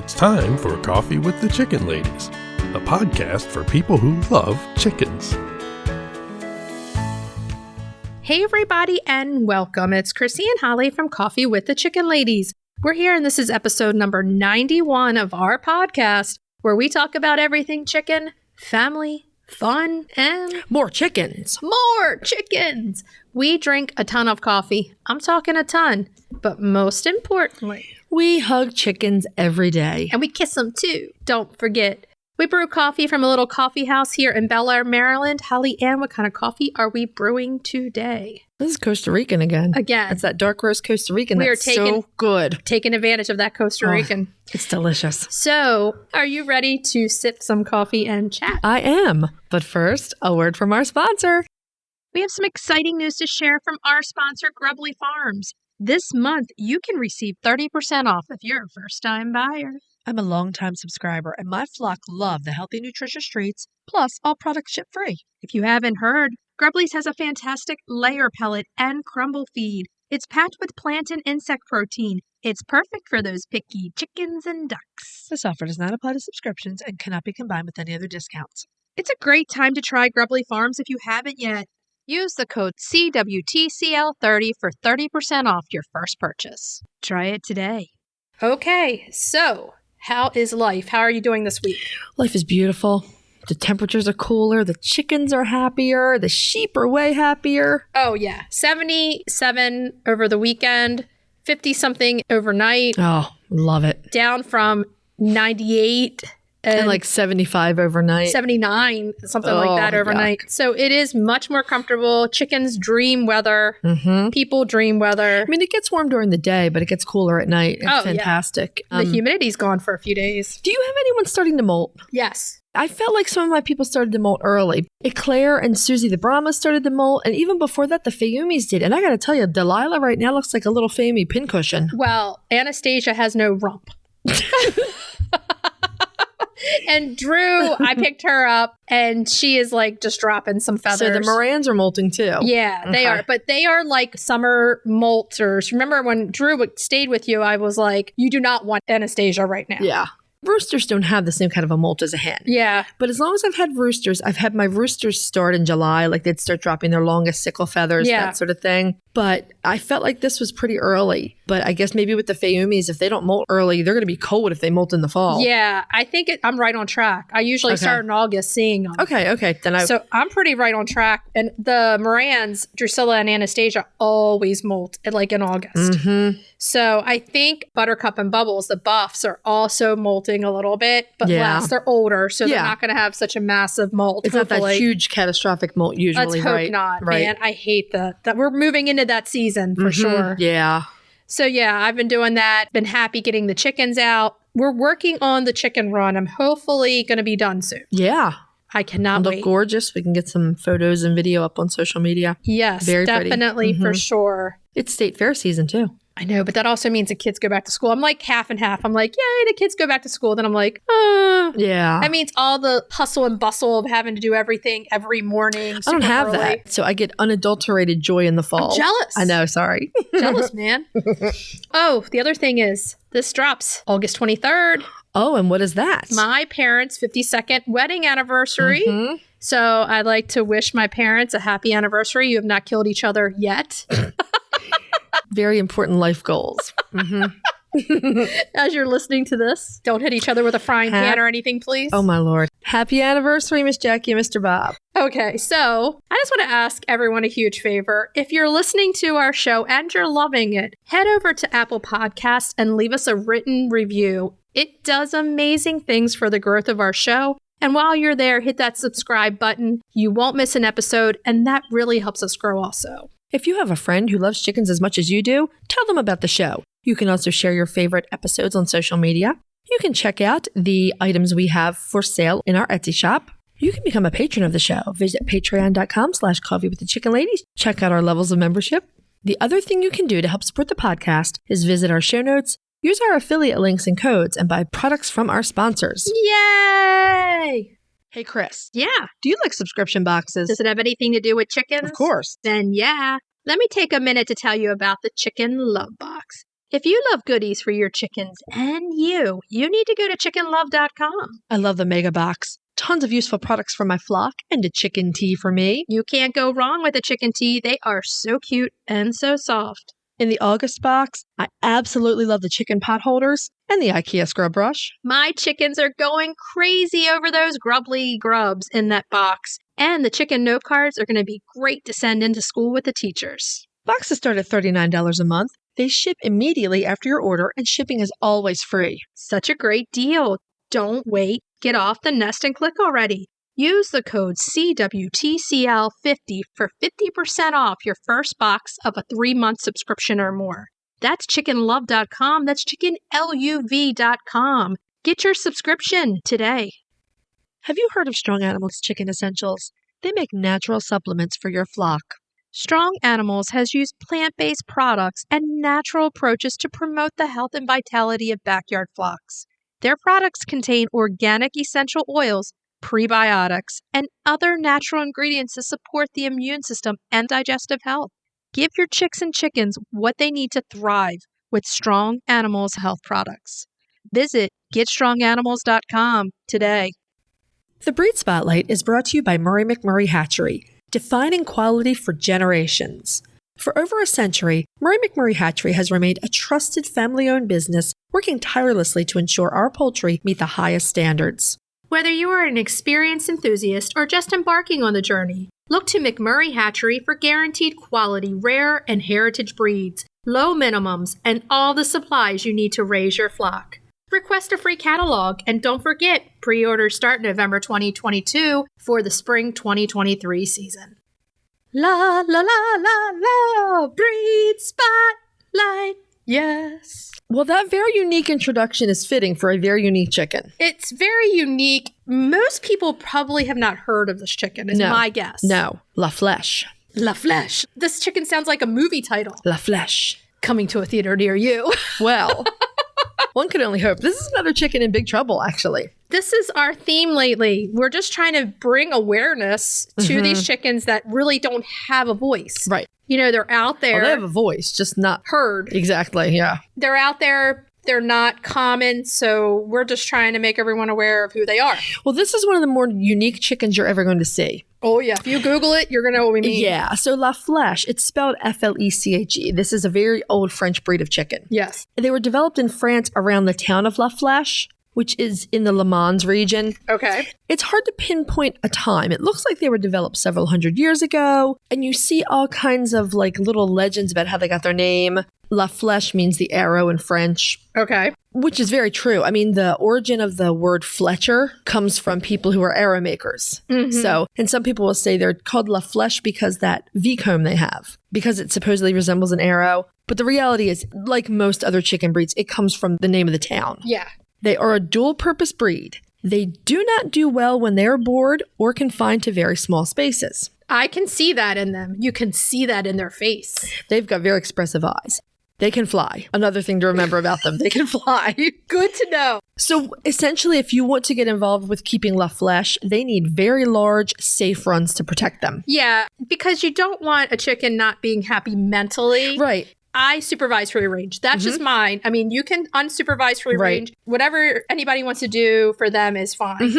It's time for Coffee with the Chicken Ladies, a podcast for people who love chickens. Hey everybody and welcome. It's Chrisie&Holly from Coffee with the Chicken Ladies. We're here and this is episode number 91 of our podcast where we talk about everything chicken, family, fun, and more chickens. More chickens. We drink a ton of coffee. I'm talking a ton. But most importantly, we hug chickens every day. And we kiss them too. Don't forget. We brew coffee from a little coffee house here in Bel Air, Maryland. Holly Ann, what kind of coffee are we brewing today? This is Costa Rican again. It's that dark roast Costa Rican. We That's so good. Taking advantage of that Costa Rican. It's delicious. So, are you ready to sip some coffee and chat? I am. But first, a word from our sponsor. We have some exciting news to share from our sponsor, Grubbly Farms. This month, you can receive 30% off if you're a first-time buyer. I'm a longtime subscriber, and my flock love the healthy, nutritious treats, plus all products ship free. If you haven't heard, Grubbly's has a fantastic layer pellet and crumble feed. It's packed with plant and insect protein. It's perfect for those picky chickens and ducks. This offer does not apply to subscriptions and cannot be combined with any other discounts. It's a great time to try Grubbly Farms if you haven't yet. Use the code CWTCL30 for 30% off your first purchase. Try it today. Okay, so how is life? How are you doing this week? Life is beautiful. The temperatures are cooler. The chickens are happier. The sheep are way happier. Oh, yeah. 77 over the weekend, 50-something overnight. Oh, love it. Down from 98 and like 75 overnight. 79, something like that overnight. Yuck. So it is much more comfortable. Chickens dream weather. Mm-hmm. People dream weather. I mean, it gets warm during the day, but it gets cooler at night. It's fantastic. Yeah. The humidity's gone for a few days. Do you have anyone starting to molt? Yes. I felt like some of my people started to molt early. Eclair and Susie the Brahma started to molt, and even before that, the Fayumis did. And I got to tell you, Delilah right now looks like a little Fayumi pincushion. Well, Anastasia has no rump. And Drew, I picked her up, and she is like just dropping some feathers. So the Morans are molting too. Yeah, they are. But they are like summer molters. Remember when Drew stayed with you, I was like, you do not want Anastasia right now. Yeah. Roosters don't have the same kind of a molt as a hen. Yeah. But as long as I've had roosters, I've had my roosters start in July. Like they'd start dropping their longest sickle feathers, that sort of thing. But I felt like this was pretty early. But I guess maybe with the Fayumis, if they don't molt early, they're going to be cold if they molt in the fall. Yeah. I think I'm right on track. I usually start in August seeing them. Okay. So I'm pretty right on track. And the Morans, Drusilla and Anastasia, always molt in August. Mm-hmm. So I think Buttercup and Bubbles, the buffs, are also molting a little bit, but less. They're older, so they're not going to have such a massive molt. It's not that huge catastrophic molt usually, right? Let's hope not, man. I hate that. We're moving into that season for sure. Yeah. So I've been doing that. Been happy getting the chickens out. We're working on the chicken run. I'm hopefully going to be done soon. Yeah. I cannot wait. Look gorgeous. We can get some photos and video up on social media. Yes, very definitely for sure. It's state fair season too. I know, but that also means the kids go back to school. I'm like half and half. I'm like, yay, the kids go back to school. Then I'm like, yeah. That means all the hustle and bustle of having to do everything every morning. I don't have that. So I get unadulterated joy in the fall. I'm jealous. I know, sorry. Jealous, man. Oh, the other thing is, this drops August 23rd. Oh, and what is that? My parents' 52nd wedding anniversary. Mm-hmm. So I'd like to wish my parents a happy anniversary. You have not killed each other yet. Very important life goals. Mm-hmm. As you're listening to this, don't hit each other with a frying pan or anything, please. Oh, my Lord. Happy anniversary, Miss Jackie and Mr. Bob. Okay, so I just want to ask everyone a huge favor. If you're listening to our show and you're loving it, head over to Apple Podcasts and leave us a written review. It does amazing things for the growth of our show. And while you're there, hit that subscribe button. You won't miss an episode, and that really helps us grow also. If you have a friend who loves chickens as much as you do, tell them about the show. You can also share your favorite episodes on social media. You can check out the items we have for sale in our Etsy shop. You can become a patron of the show. Visit patreon.com/coffeewiththechickenladies. Check out our levels of membership. The other thing you can do to help support the podcast is visit our show notes, use our affiliate links and codes, and buy products from our sponsors. Yay! Hey, Chris. Yeah. Do you like subscription boxes? Does it have anything to do with chickens? Of course. Then yeah. Let me take a minute to tell you about the Chicken Love Box. If you love goodies for your chickens and you need to go to chickenlove.com. I love the mega box. Tons of useful products for my flock and a chicken tea for me. You can't go wrong with a chicken tea. They are so cute and so soft. In the August box, I absolutely love the chicken pot holders and the IKEA scrub brush. My chickens are going crazy over those grubbly grubs in that box. And the chicken note cards are going to be great to send into school with the teachers. Boxes start at $39 a month. They ship immediately after your order, and shipping is always free. Such a great deal. Don't wait. Get off the nest and click already. Use the code CWTCL50 for 50% off your first box of a 3-month subscription or more. That's chickenlove.com. That's chickenluv.com. Get your subscription today. Have you heard of Strong Animals Chicken Essentials? They make natural supplements for your flock. Strong Animals has used plant-based products and natural approaches to promote the health and vitality of backyard flocks. Their products contain organic essential oils, prebiotics, and other natural ingredients to support the immune system and digestive health. Give your chicks and chickens what they need to thrive with Strong Animals health products. Visit GetStrongAnimals.com today. The Breed Spotlight is brought to you by Mcmurray Hatchery, defining quality for generations. For over a century, Mcmurray Hatchery has remained a trusted family-owned business working tirelessly to ensure our poultry meet the highest standards. Whether you are an experienced enthusiast or just embarking on the journey, look to Mcmurray Hatchery for guaranteed quality, rare and heritage breeds, low minimums, and all the supplies you need to raise your flock. Request a free catalog, and don't forget, pre-orders start November 2022 for the spring 2023 season. La la la la la, Breed Spotlight, yes. Well, that very unique introduction is fitting for a very unique chicken. It's very unique. Most people probably have not heard of this chicken, is my guess. No, La Fleche. La Fleche. This chicken sounds like a movie title. La Fleche. Coming to a theater near you. Well, one could only hope. This is another chicken in big trouble, actually. This is our theme lately. We're just trying to bring awareness to these chickens that really don't have a voice. Right. You know, they're out there. Well, they have a voice, just not heard. Exactly, yeah. They're out there. They're not common, so we're just trying to make everyone aware of who they are. Well, this is one of the more unique chickens you're ever going to see. Oh, yeah. If you Google it, you're going to know what we mean. Yeah. So La Fleche, it's spelled Fleche. This is a very old French breed of chicken. Yes. They were developed in France around the town of La Fleche, which is in the Le Mans region. Okay. It's hard to pinpoint a time. It looks like they were developed several hundred years ago, and you see all kinds of like little legends about how they got their name. La Fleche means the arrow in French. Okay. Which is very true. I mean, the origin of the word Fletcher comes from people who are arrow makers. So, and some people will say they're called La Fleche because that V-comb they have, because it supposedly resembles an arrow. But the reality is, like most other chicken breeds, it comes from the name of the town. Yeah. They are a dual-purpose breed. They do not do well when they are bored or confined to very small spaces. I can see that in them. You can see that in their face. They've got very expressive eyes. They can fly. Another thing to remember about them, they can fly. Good to know. So essentially, if you want to get involved with keeping La Fleche, they need very large, safe runs to protect them. Yeah, because you don't want a chicken not being happy mentally. Right. I supervise free range. That's just mine. I mean, you can unsupervise free range. Whatever anybody wants to do for them is fine.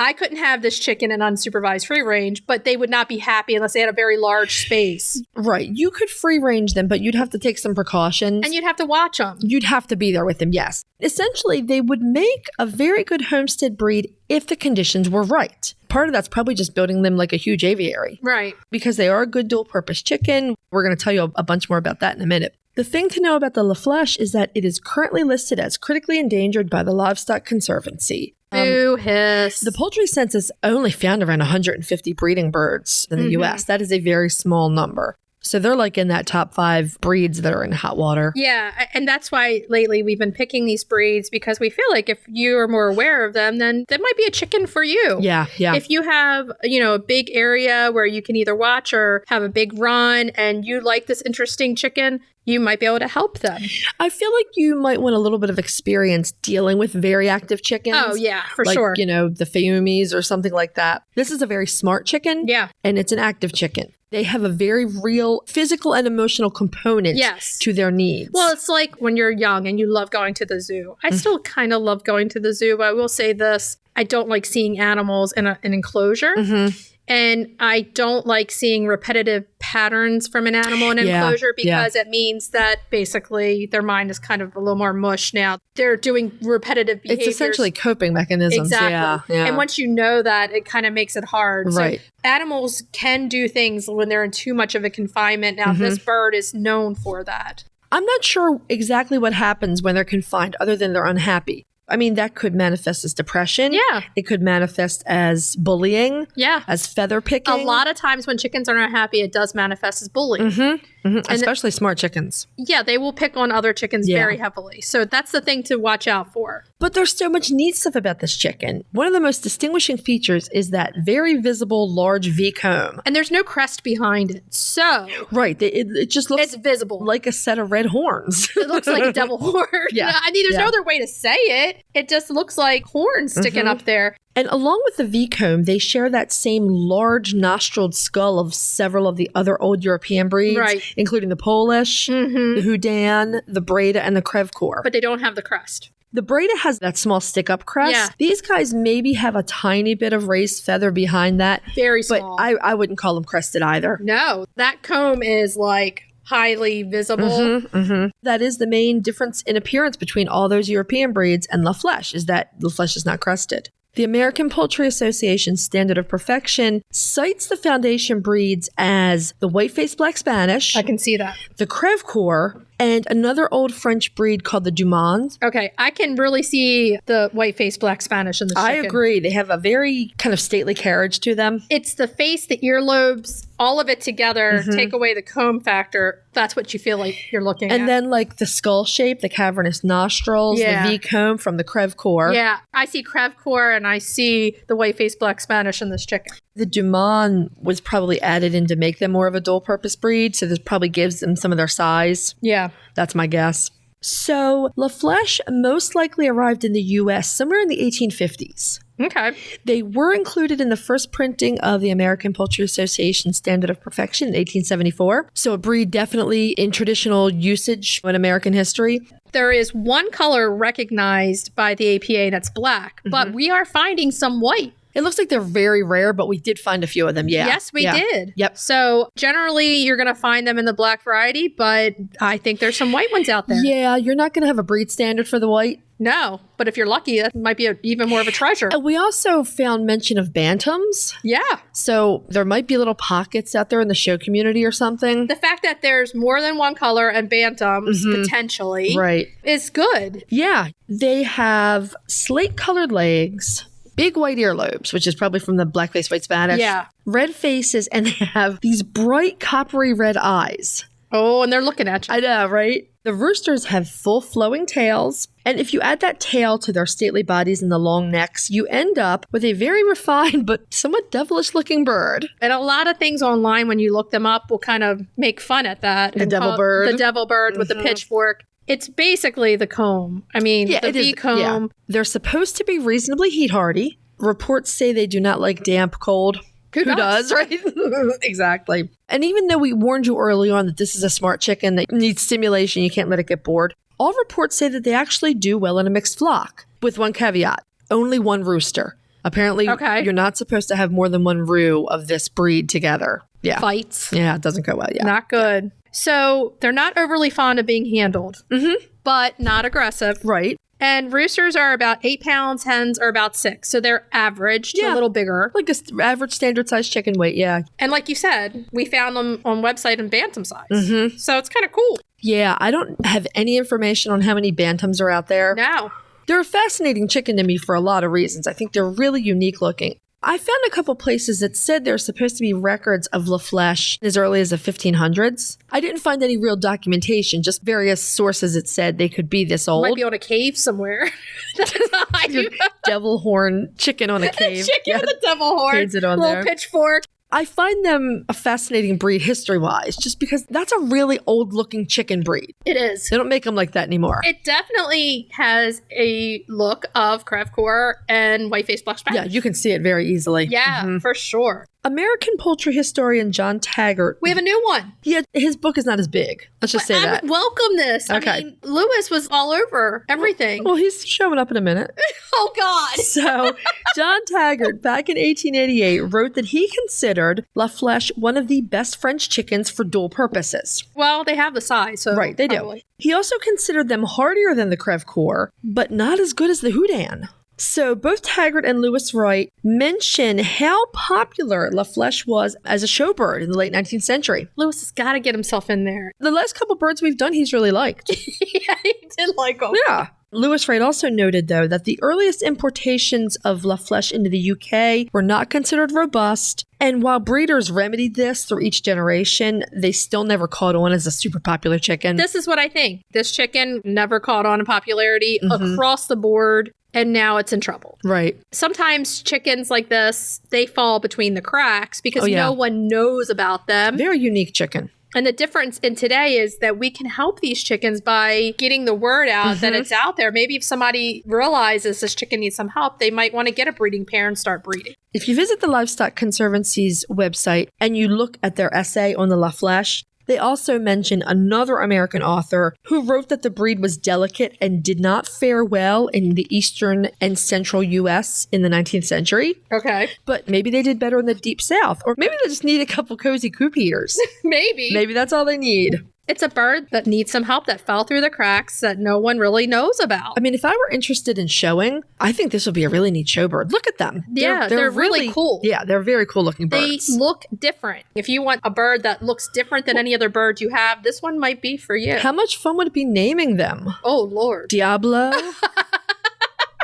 I couldn't have this chicken in unsupervised free range, but they would not be happy unless they had a very large space. Right. You could free range them, but you'd have to take some precautions. And you'd have to watch them. You'd have to be there with them, yes. Essentially, they would make a very good homestead breed if the conditions were right. Part of that's probably just building them like a huge aviary. Right. Because they are a good dual-purpose chicken. We're going to tell you a bunch more about that in a minute. The thing to know about the La Fleche is that it is currently listed as critically endangered by the Livestock Conservancy. Boo hiss. The poultry census only found around 150 breeding birds in the U.S. That is a very small number. So they're like in that top 5 breeds that are in hot water. Yeah, and that's why lately we've been picking these breeds because we feel like if you are more aware of them, then that might be a chicken for you. Yeah. If you have, a big area where you can either watch or have a big run and you like this interesting chicken, you might be able to help them. I feel like you might want a little bit of experience dealing with very active chickens. Oh, yeah, for like, sure. The Fayumis or something like that. This is a very smart chicken. Yeah. And it's an active chicken. They have a very real physical and emotional component to their needs. Well, it's like when you're young and you love going to the zoo. I still kind of love going to the zoo, but I will say this. I don't like seeing animals in an enclosure. And I don't like seeing repetitive patterns from an animal in an enclosure because it means that basically their mind is kind of a little more mush now. They're doing repetitive behaviors. It's essentially coping mechanisms. Exactly. And once you know that, it kind of makes it hard. Right. So animals can do things when they're in too much of a confinement. Now, this bird is known for that. I'm not sure exactly what happens when they're confined other than they're unhappy. I mean, that could manifest as depression. Yeah. It could manifest as bullying. Yeah. As feather picking. A lot of times when chickens are not happy, it does manifest as bullying. Especially smart chickens. Yeah, they will pick on other chickens very heavily. So that's the thing to watch out for. But there's so much neat stuff about this chicken. One of the most distinguishing features is that very visible large V comb. And there's no crest behind it. So. Right. It just looks it's visible. Like a set of red horns. It looks like a devil horn. I mean, there's no other way to say it. It just looks like horns sticking up there. And along with the V-comb, they share that same large nostrilled skull of several of the other old European breeds, including the Polish, the Houdan, the Breda, and the Crevecoeur. But they don't have the crest. The Breda has that small stick-up crest. Yeah. These guys maybe have a tiny bit of raised feather behind that. Very small. But I wouldn't call them crested either. No, that comb is like highly visible. That is the main difference in appearance between all those European breeds and La Fleche, is that La Fleche is not crested. The American Poultry Association's standard of perfection cites the foundation breeds as the white-faced black Spanish. I can see that. The Crevecoeur, and another old French breed called the Dumont. Okay, I can really see the white-faced black Spanish in the chicken. I agree. They have a very kind of stately carriage to them. It's the face, the earlobes, all of it together. Take away the comb factor. That's what you feel like you're looking at. And then like the skull shape, the cavernous nostrils, the V-comb from the Crevecoeur. Yeah, I see Crevecoeur and I see the white-faced black Spanish in this chicken. The Dumont was probably added in to make them more of a dual-purpose breed, so this probably gives them some of their size. Yeah. That's my guess. So La Fleche most likely arrived in the U.S. somewhere in the 1850s. Okay. They were included in the first printing of the American Poultry Association Standard of Perfection in 1874. So a breed definitely in traditional usage in American history. There is one color recognized by the APA, and that's black, but we are finding some white. It looks like they're very rare, but we did find a few of them, Yes, we did. Yep. So generally, you're going to find them in the black variety, but I think there's some white ones out there. Yeah, you're not going to have a breed standard for the white. No, but if you're lucky, that might be even more of a treasure. We also found mention of Bantams. Yeah. So there might be little pockets out there in the show community or something. The fact that there's more than one color and Bantams, potentially, is good. Yeah. They have slate-colored legs, big white earlobes, which is probably from the black-faced white Spanish. Yeah. Red faces, and they have these bright coppery red eyes. Oh, and they're looking at you. I know, right? The roosters have full flowing tails, and if you add that tail to their stately bodies and the long necks, you end up with a very refined but somewhat devilish-looking bird. And a lot of things online, when you look them up, will kind of make fun at that. The devil bird. The devil bird with the pitchfork. It's basically the comb. I mean, the V-comb. Yeah. They're supposed to be reasonably heat-hardy. Reports say they do not like damp, cold. Who does, right? Exactly. And even though we warned you early on that this is a smart chicken that needs stimulation, you can't let it get bored, all reports say that they actually do well in a mixed flock, with one caveat: only one rooster. Apparently, you're not supposed to have more than one roux of this breed together. Yeah. Fights. Yeah, it doesn't go well. Yeah. Not good. Yeah. So they're not overly fond of being handled, but not aggressive. Right. And roosters are about 8 pounds, hens are about 6. So they're average to a little bigger. Like an average standard size chicken weight, yeah. And like you said, we found them on website in bantam size. So it's kind of cool. Yeah, I don't have any information on how many bantams are out there. No. They're a fascinating chicken to me for a lot of reasons. I think they're really unique looking. I found a couple places that said there's supposed to be records of La Fleche as early as the 1500s. I didn't find any real documentation, just various sources that said they could be this old. Might be on a cave somewhere. That's all I do. Devil horn chicken on a cave. Chicken with a devil horn. Paints it on little there. Pitchfork. I find them a fascinating breed history-wise, just because that's a really old-looking chicken breed. It is. They don't make them like that anymore. It definitely has a look of Crevecoeur and white-faced black Spanish. Yeah, you can see it very easily. Yeah, for sure. American poultry historian John Taggart. We have a new one. Yeah, his book is not as big. Let's just say I that. would welcome this. Okay. I mean, Lewis was all over everything. Well, he's showing up in a minute. Oh, God. So, John Taggart, back in 1888, wrote that he considered La Fleche one of the best French chickens for dual purposes. Well, they have the size, so Right, they probably. do. He also considered them hardier than the Crevecoeur, but not as good as the Houdin. So both Taggart and Lewis Wright mention how popular La Fleche was as a showbird in the late 19th century. Lewis has got to get himself in there. The last couple birds we've done, he's really liked. Yeah, he did like them. Yeah. Lewis Wright also noted, though, that the earliest importations of La Fleche into the UK were not considered robust, and while breeders remedied this through each generation, they still never caught on as a super popular chicken. This is what I think. This chicken never caught on in popularity across the board, and now it's in trouble. Right. Sometimes chickens like this, they fall between the cracks because no one knows about them. Very unique chicken. And the difference in today is that we can help these chickens by getting the word out that it's out there. Maybe if somebody realizes this chicken needs some help, they might want to get a breeding pair and start breeding. If you visit the Livestock Conservancy's website and you look at their essay on the La Fleche, they also mention another American author who wrote that the breed was delicate and did not fare well in the eastern and central U.S. in the 19th century. Okay. But maybe they did better in the deep south, or maybe they just need a couple cozy coop heaters. Maybe. Maybe that's all they need. It's a bird that needs some help, that fell through the cracks that no one really knows about. I mean, if I were interested in showing, I think this would be a really neat showbird. Look at them. Yeah, they're really cool. Yeah, they're very cool looking birds. They look different. If you want a bird that looks different than any other bird you have, this one might be for you. How much fun would it be naming them? Oh, Lord. Diablo?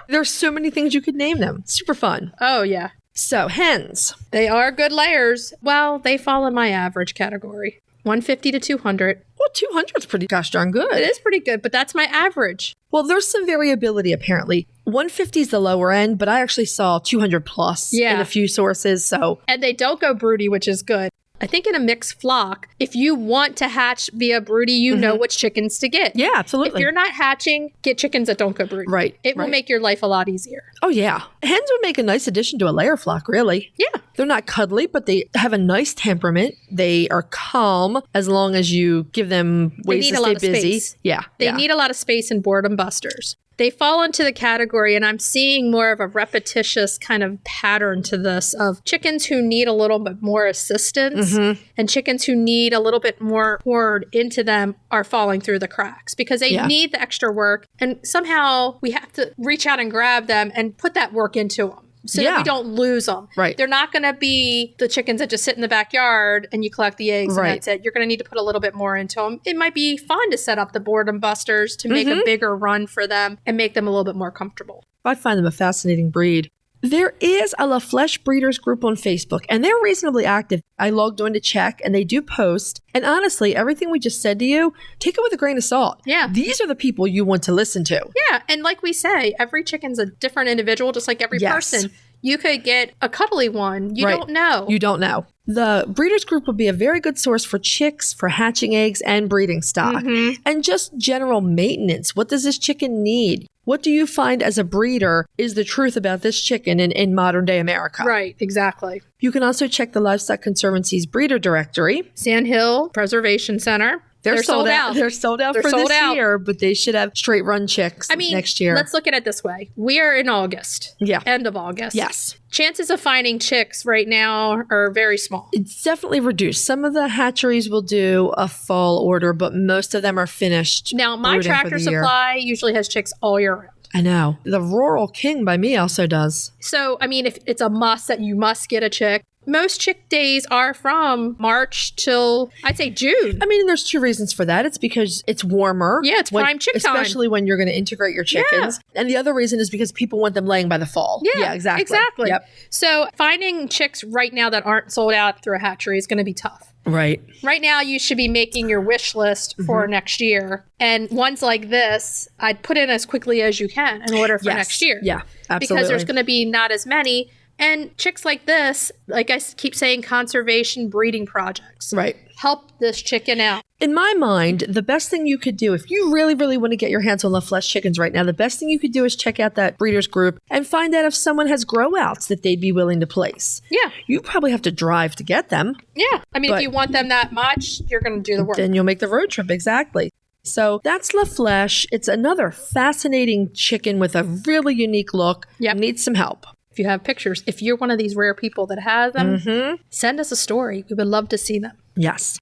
There's so many things you could name them. Super fun. Oh, yeah. So, hens. They are good layers. Well, they fall in my average category. 150 to 200. Well, 200 is pretty gosh darn good. It is pretty good, but that's my average. Well, there's some variability apparently. 150 is the lower end, but I actually saw 200 plus in a few sources. So, and they don't go broody, which is good. I think in a mixed flock, if you want to hatch via broody, you know which chickens to get. Yeah, absolutely. If you're not hatching, get chickens that don't go broody. Right. It will make your life a lot easier. Oh, yeah. Hens would make a nice addition to a layer flock, really. Yeah. They're not cuddly, but they have a nice temperament. They are calm as long as you give them ways to stay busy. Space. Yeah. They need a lot of space and boredom busters. They fall into the category, and I'm seeing more of a repetitious kind of pattern to this of chickens who need a little bit more assistance and chickens who need a little bit more poured into them are falling through the cracks because they need the extra work. And somehow we have to reach out and grab them and put that work into them. So that we don't lose them. Right. They're not going to be the chickens that just sit in the backyard and you collect the eggs and that's it. You're going to need to put a little bit more into them. It might be fun to set up the boredom busters to make a bigger run for them and make them a little bit more comfortable. I find them a fascinating breed. There is a La Fleche breeders group on Facebook, and they're reasonably active. I logged on to check, and they do post. And honestly, everything we just said to you, take it with a grain of salt. Yeah. These are the people you want to listen to. Yeah. And like we say, every chicken's a different individual, just like every person. You could get a cuddly one. You don't know. You don't know. The breeders group will be a very good source for chicks, for hatching eggs, and breeding stock. And just general maintenance. What does this chicken need? What do you find as a breeder is the truth about this chicken in modern day America? Right, exactly. You can also check the Livestock Conservancy's breeder directory. Sandhill Preservation Center. They're sold out. They're sold out for this year, but they should have straight run chicks next year. Let's look at it this way. We are in August. Yeah. End of August. Yes. Chances of finding chicks right now are very small. It's definitely reduced. Some of the hatcheries will do a fall order, but most of them are finished. Now, my Tractor Supply usually has chicks all year round. I know. The Rural King by me also does. So, I mean, if it's a must that you must get a chick, most chick days are from March till, I'd say, June. I mean, there's two reasons for that. It's because it's warmer. Yeah, it's prime chick time. Especially when you're going to integrate your chickens. Yeah. And the other reason is because people want them laying by the fall. Yeah, exactly. Yep. So finding chicks right now that aren't sold out through a hatchery is going to be tough. Right. Right now, you should be making your wish list for next year. And ones like this, I'd put in as quickly as you can in order for next year. Yeah, absolutely. Because there's going to be not as many. And chicks like this, like I keep saying, conservation breeding projects. Right. help this chicken out. In my mind, the best thing you could do, if you really, really want to get your hands on the Fleche chickens right now, the best thing you could do is check out that breeders group and find out if someone has grow outs that they'd be willing to place. Yeah. You probably have to drive to get them. Yeah. I mean, if you want them that much, you're going to do the work. Then you'll make the road trip. Exactly. So that's La Fleche. It's another fascinating chicken with a really unique look. Yep. Needs some help. If you have pictures, if you're one of these rare people that has them, send us a story. We would love to see them. Yes.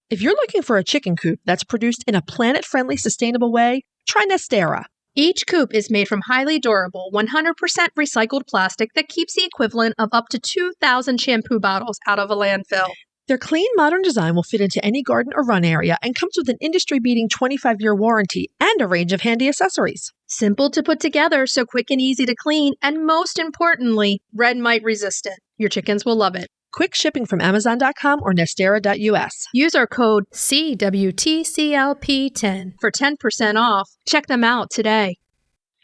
If you're looking for a chicken coop that's produced in a planet-friendly, sustainable way, try Nestera. Each coop is made from highly durable, 100% recycled plastic that keeps the equivalent of up to 2,000 shampoo bottles out of a landfill. Their clean, modern design will fit into any garden or run area and comes with an industry-beating 25-year warranty and a range of handy accessories. Simple to put together, so quick and easy to clean, and most importantly, red mite resistant. Your chickens will love it. Quick shipping from Amazon.com or Nestera.us. Use our code CWTCLP10 for 10% off. Check them out today.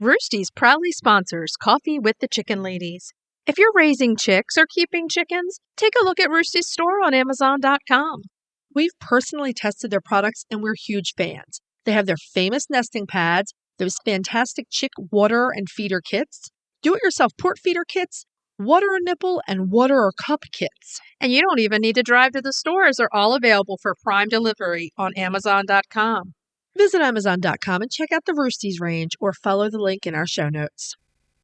Roosty's proudly sponsors Coffee with the Chicken Ladies. If you're raising chicks or keeping chickens, take a look at Roosty's store on Amazon.com. We've personally tested their products and we're huge fans. They have their famous nesting pads, those fantastic chick water and feeder kits, do-it-yourself port feeder kits, water a nipple, and water or cup kits. And you don't even need to drive to the stores. They're all available for prime delivery on Amazon.com. Visit Amazon.com and check out the Roosty's range or follow the link in our show notes.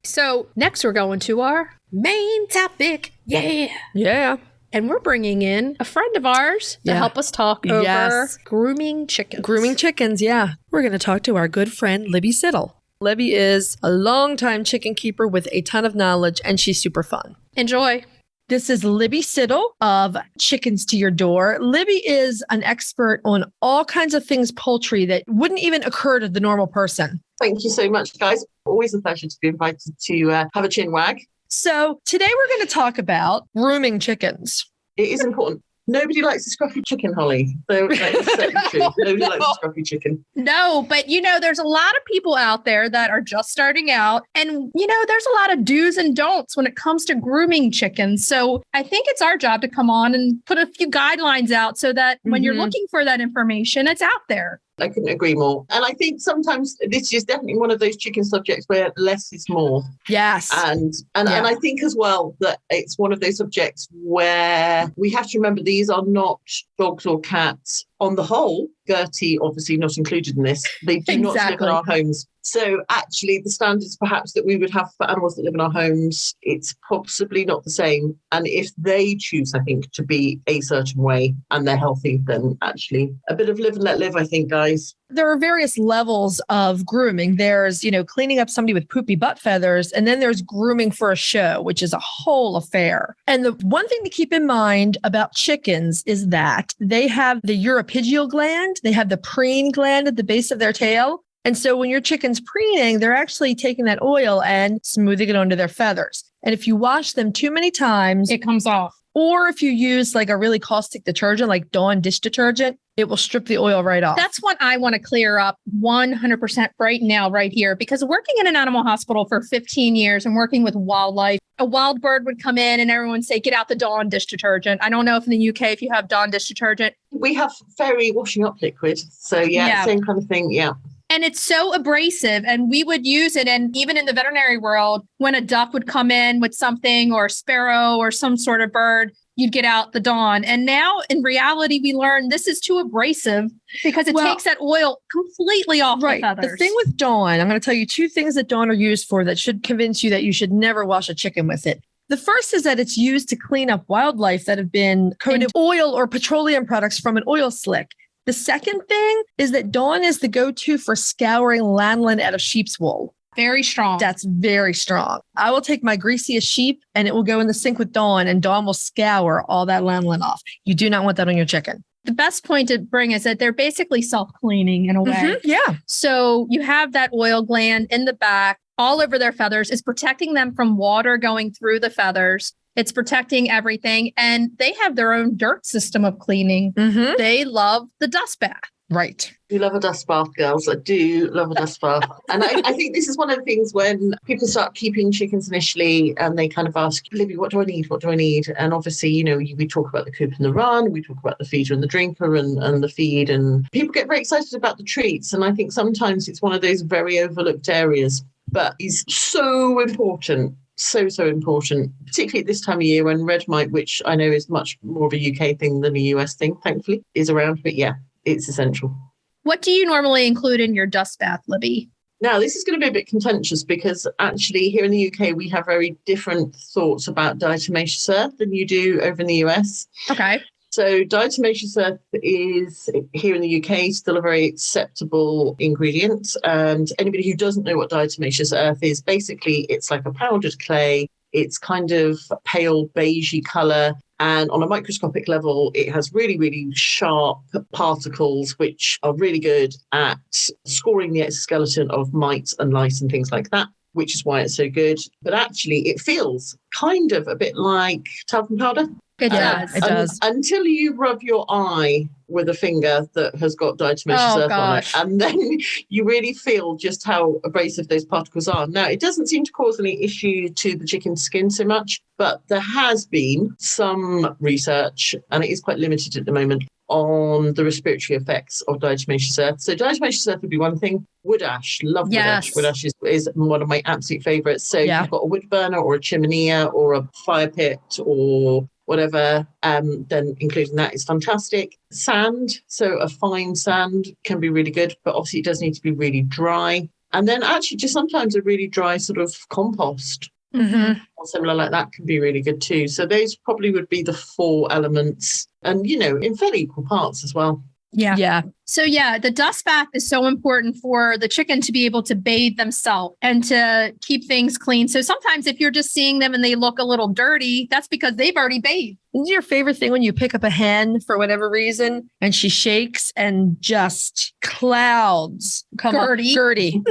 So next we're going to our main topic. Yeah. And we're bringing in a friend of ours to help us talk over grooming chickens. Grooming chickens, yeah. We're going to talk to our good friend, Libby Syddall. Libby is a longtime chicken keeper with a ton of knowledge, and she's super fun. Enjoy. This is Libby Syddall of Chickens to Your Door. Libby is an expert on all kinds of things poultry that wouldn't even occur to the normal person. Thank you so much, guys. Always a pleasure to be invited to have a chin wag. So today we're going to talk about grooming chickens. It is important. Nobody likes a scruffy chicken, Holly. So that's certainly true. Nobody likes a scruffy chicken. No, but there's a lot of people out there that are just starting out. And, there's a lot of do's and don'ts when it comes to grooming chickens. So I think it's our job to come on and put a few guidelines out so that when you're looking for that information, it's out there. I couldn't agree more. And I think sometimes this is definitely one of those chicken subjects where less is more. Yes. And I think as well that it's one of those subjects where we have to remember these are not dogs or cats. On the whole, Gertie obviously not included in this. They do not live in our homes. So actually the standards perhaps that we would have for animals that live in our homes, it's possibly not the same. And if they choose, I think, to be a certain way and they're healthy, then actually a bit of live and let live, I think, guys. There are various levels of grooming. There's, cleaning up somebody with poopy butt feathers. And then there's grooming for a show, which is a whole affair. And the one thing to keep in mind about chickens is that they have the uropygial gland. They have the preen gland at the base of their tail. And so when your chicken's preening, they're actually taking that oil and smoothing it onto their feathers. And if you wash them too many times, it comes off. Or if you use like a really caustic detergent, like Dawn dish detergent, it will strip the oil right off. That's what I want to clear up 100% right now, right here, because working in an animal hospital for 15 years and working with wildlife, a wild bird would come in and everyone would say, get out the Dawn dish detergent. I don't know if in the UK, if you have Dawn dish detergent. We have fairy washing up liquid. So same kind of thing. Yeah. And it's so abrasive, and we would use it. And even in the veterinary world, when a duck would come in with something, or a sparrow or some sort of bird, you'd get out the Dawn. And now in reality, we learn this is too abrasive because it takes that oil completely off the feathers. The thing with Dawn, I'm going to tell you two things that Dawn are used for that should convince you that you should never wash a chicken with it. The first is that it's used to clean up wildlife that have been coated in oil or petroleum products from an oil slick. The second thing is that Dawn is the go-to for scouring lanolin out of sheep's wool. Very strong. That's very strong. I will take my greasiest sheep and it will go in the sink with Dawn, and Dawn will scour all that lanolin off. You do not want that on your chicken. The best point to bring is that they're basically self-cleaning in a way. Yeah. So you have that oil gland in the back, all over their feathers. It's protecting them from water going through the feathers. It's protecting everything. And they have their own dirt system of cleaning. Mm-hmm. They love the dust bath. Right. I do love a dust bath, girls. I do love a dust bath. And I think this is one of the things when people start keeping chickens initially and they kind of ask, Libby, what do I need? What do I need? And obviously, you know, we talk about the coop and the run, we talk about the feeder and the drinker and the feed, and people get very excited about the treats. And I think sometimes it's one of those very overlooked areas, but it's so important. So important, particularly at this time of year when red mite, which I know is much more of a UK thing than a US thing, thankfully, is around. But yeah, it's essential. What do you normally include in your dust bath, Libby? Now, this is going to be a bit contentious because actually here in the UK, we have very different thoughts about diatomaceous earth than you do over in the US. Okay. So diatomaceous earth is, here in the UK, still a very acceptable ingredient. And anybody who doesn't know what diatomaceous earth is, basically it's like a powdered clay. It's kind of pale beigey colour. And on a microscopic level, it has really, really sharp particles, which are really good at scoring the exoskeleton of mites and lice and things like that, which is why it's so good. But actually, it feels kind of a bit like talcum powder. It does. It does. Until you rub your eye with a finger that has got diatomaceous earth on it. And then you really feel just how abrasive those particles are. Now, it doesn't seem to cause any issue to the chicken's skin so much, but there has been some research, and it is quite limited at the moment, on the respiratory effects of diatomaceous earth. So diatomaceous earth would be one thing. Wood ash, love wood ash. Wood ash is one of my absolute favourites. So you've got a wood burner or a chimney or a fire pit or whatever, then including that is fantastic. Sand, so a fine sand can be really good, but obviously it does need to be really dry. And then actually just sometimes a really dry sort of compost or similar like that can be really good too. So those probably would be the 4 elements, and, you know, in fairly equal parts as well. Yeah. So the dust bath is so important for the chicken to be able to bathe themselves and to keep things clean. So sometimes if you're just seeing them and they look a little dirty, that's because they've already bathed. Isn't your favorite thing when you pick up a hen for whatever reason and she shakes and just clouds come Gertie. up? Gertie.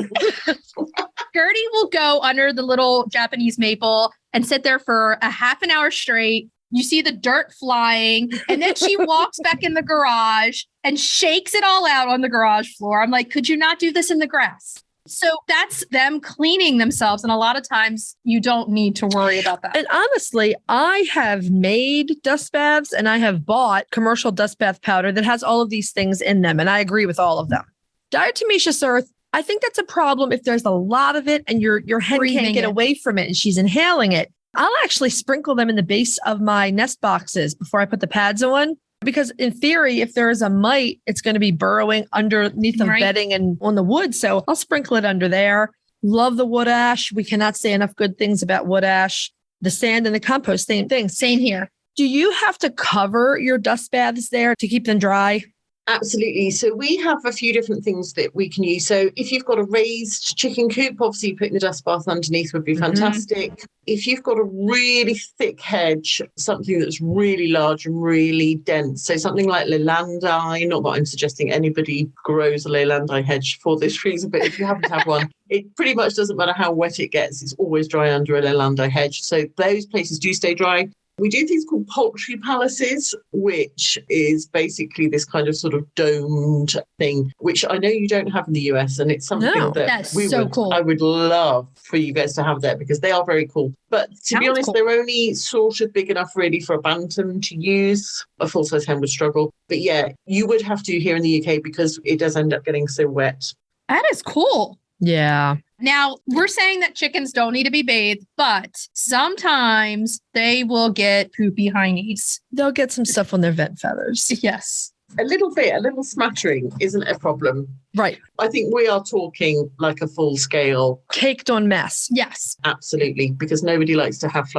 Gertie will go under the little Japanese maple and sit there for a half an hour straight. You see the dirt flying, and then she walks back in the garage and shakes it all out on the garage floor. I'm like, could you not do this in the grass? So that's them cleaning themselves. And a lot of times you don't need to worry about that. And honestly, I have made dust baths and I have bought commercial dust bath powder that has all of these things in them. And I agree with all of them. Diatomaceous earth, I think that's a problem if there's a lot of it and your hen can't get away from it and she's inhaling it. I'll actually sprinkle them in the base of my nest boxes before I put the pads on. Because in theory, if there is a mite, it's going to be burrowing underneath the bedding and on the wood. So I'll sprinkle it under there. Love the wood ash. We cannot say enough good things about wood ash. The sand and the compost, same thing. Same here. Do you have to cover your dust baths there to keep them dry? Absolutely. So we have a few different things that we can use. So if you've got a raised chicken coop, obviously putting the dust bath underneath would be fantastic. If you've got a really thick hedge, something that's really large and really dense, so something like Leylandii, not that I'm suggesting anybody grows a Leylandii hedge for this reason, but if you happen to have one, it pretty much doesn't matter how wet it gets, it's always dry under a Leylandii hedge. So those places do stay dry. We do things called Poultry Palaces, which is basically this kind of sort of domed thing, which I know you don't have in the US, and it's something cool. I would love for you guys to have there because they are very cool. But to be honest, they're only sort of big enough really for a bantam to use. A full-size hen would struggle. But yeah, you would have to here in the UK because it does end up getting so wet. That is cool. Yeah. Now, we're saying that chickens don't need to be bathed, but sometimes they will get poopy heinies. They'll get some stuff on their vent feathers. Yes. A little smattering isn't a problem. Right. I think we are talking like a full-scale caked on mess. Yes. Absolutely, because nobody likes to have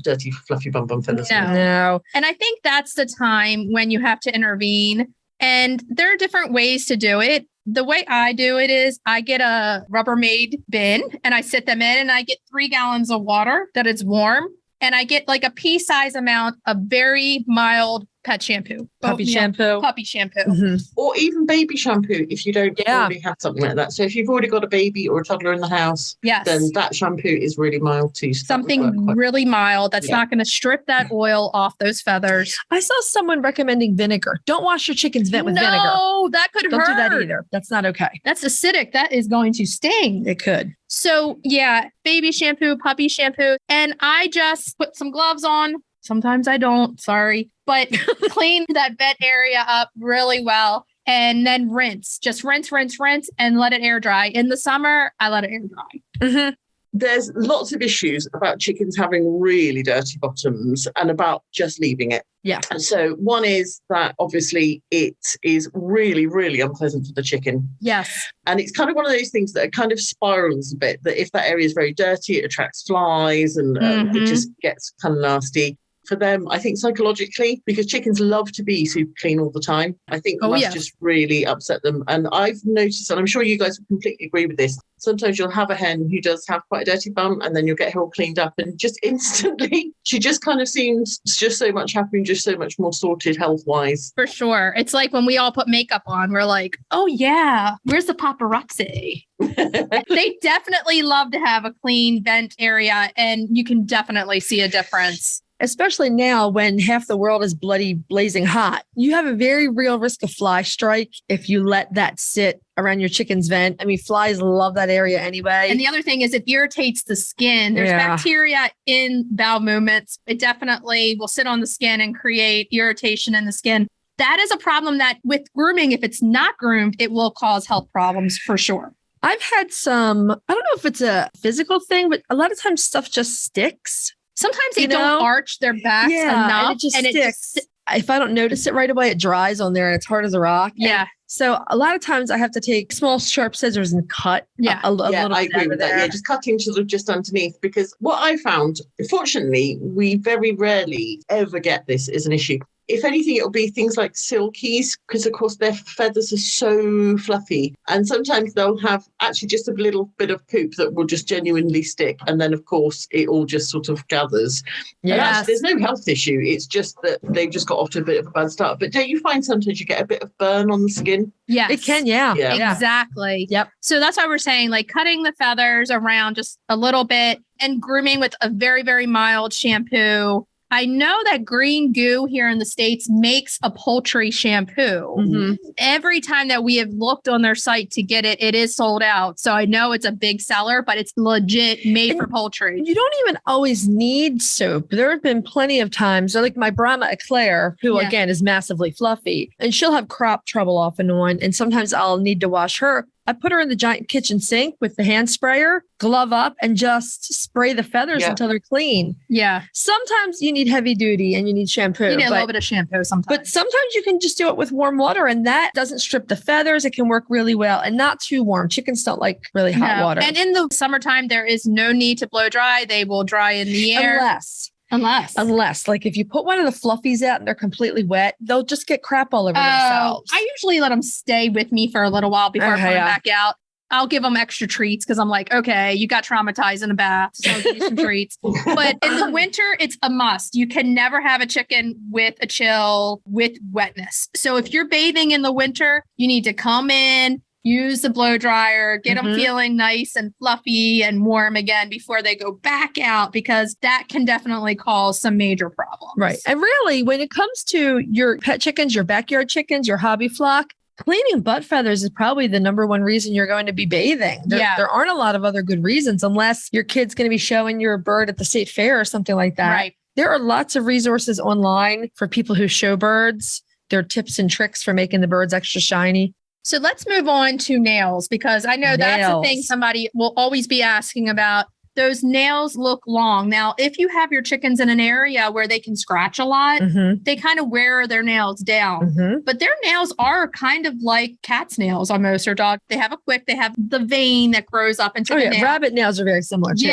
dirty fluffy bum feathers. No. And I think that's the time when you have to intervene. And there are different ways to do it. The way I do it is I get a Rubbermaid bin and I sit them in and I get 3 gallons of water that is warm. And I get like a pea-size amount of very mild pet shampoo. Puppy shampoo. Puppy shampoo. Mm-hmm. Or even baby shampoo if you don't Yeah. already have something like that. So if you've already got a baby or a toddler in the house, Yes. then that shampoo is really mild too. So Something really mild that's Yeah. not going to strip that oil off those feathers. I saw someone recommending vinegar. Don't wash your chicken's vent with vinegar. No, that could Don't hurt. do that either. That's not okay. That's acidic. That is going to sting. It could. So yeah, baby shampoo, puppy shampoo. And I just put some gloves on. Sometimes I don't, sorry, but clean that vet area up really well and then rinse. Just rinse, and let it air dry. In the summer, I let it air dry. Mm-hmm. There's lots of issues about chickens having really dirty bottoms and about just leaving it. Yeah. And so one is that obviously it is really, really unpleasant for the chicken. Yes. And it's kind of one of those things that kind of spirals a bit, that if that area is very dirty, it attracts flies and it just gets kind of nasty. For them, I think psychologically, because chickens love to be super clean all the time, I think must just really upset them. And I've noticed, and I'm sure you guys will completely agree with this, sometimes you'll have a hen who does have quite a dirty bum and then you'll get her all cleaned up and just instantly, she just kind of seems just so much happier, just so much more sorted health-wise. For sure. It's like when we all put makeup on, we're like, oh yeah, where's the paparazzi? They definitely love to have a clean vent area and you can definitely see a difference. Especially now when half the world is bloody blazing hot. You have a very real risk of fly strike if you let that sit around your chicken's vent. I mean, flies love that area anyway. And the other thing is it irritates the skin. There's bacteria in bowel movements. It definitely will sit on the skin and create irritation in the skin. That is a problem that with grooming, if it's not groomed, it will cause health problems for sure. I've had some, I don't know if it's a physical thing, but a lot of times stuff just sticks. Sometimes they don't arch their backs enough. And it just sticks. If I don't notice it right away, it dries on there and it's hard as a rock. Yeah. And so a lot of times I have to take small sharp scissors and cut a little bit. I agree with that. Yeah, just cutting sort of just underneath, because what I found, fortunately, we very rarely ever get this as an issue. If anything, it'll be things like silkies, because of course their feathers are so fluffy. And sometimes they'll have actually just a little bit of poop that will just genuinely stick. And then, of course, it all just sort of gathers. Yeah. There's no health issue. It's just that they've just got off to a bit of a bad start. But don't you find sometimes you get a bit of burn on the skin? Yes. It can, yeah. Exactly. Yep. So that's why we're saying like cutting the feathers around just a little bit and grooming with a very, very mild shampoo. I know that Green Goo here in the States makes a poultry shampoo. Mm-hmm. Every time that we have looked on their site to get it, it is sold out. So I know it's a big seller, but it's legit made for poultry. You don't even always need soap. There have been plenty of times, like my Brahma Eclair, who again is massively fluffy, and she'll have crop trouble off and on. And sometimes I'll need to wash her. I put her in the giant kitchen sink with the hand sprayer, glove up, and just spray the feathers until they're clean. Yeah. Sometimes you need heavy duty and you need shampoo. You need a little bit of shampoo sometimes. But sometimes you can just do it with warm water and that doesn't strip the feathers. It can work really well and not too warm. Chickens don't like really hot water. And in the summertime, there is no need to blow dry. They will dry in the air. Unless, like if you put one of the fluffies out and they're completely wet, they'll just get crap all over themselves. I usually let them stay with me for a little while before I put them back out. I'll give them extra treats because I'm like, okay, you got traumatized in a bath, so I'll give you some treats. But in the winter, it's a must. You can never have a chicken with a chill with wetness. So if you're bathing in the winter, you need to come in, use the blow dryer, get them feeling nice and fluffy and warm again before they go back out, because that can definitely cause some major problems. Right. And really, when it comes to your pet chickens, your backyard chickens, your hobby flock, cleaning butt feathers is probably the number one reason you're going to be bathing. There aren't a lot of other good reasons unless your kid's going to be showing your bird at the state fair or something like that. Right. There are lots of resources online for people who show birds. There are tips and tricks for making the birds extra shiny. So let's move on to nails, because I know that's the thing somebody will always be asking about. Those nails look long. Now, if you have your chickens in an area where they can scratch a lot, they kind of wear their nails down. But their nails are kind of like cat's nails almost, or dog. They have they have the vein that grows up into the nail. Rabbit nails are very similar too.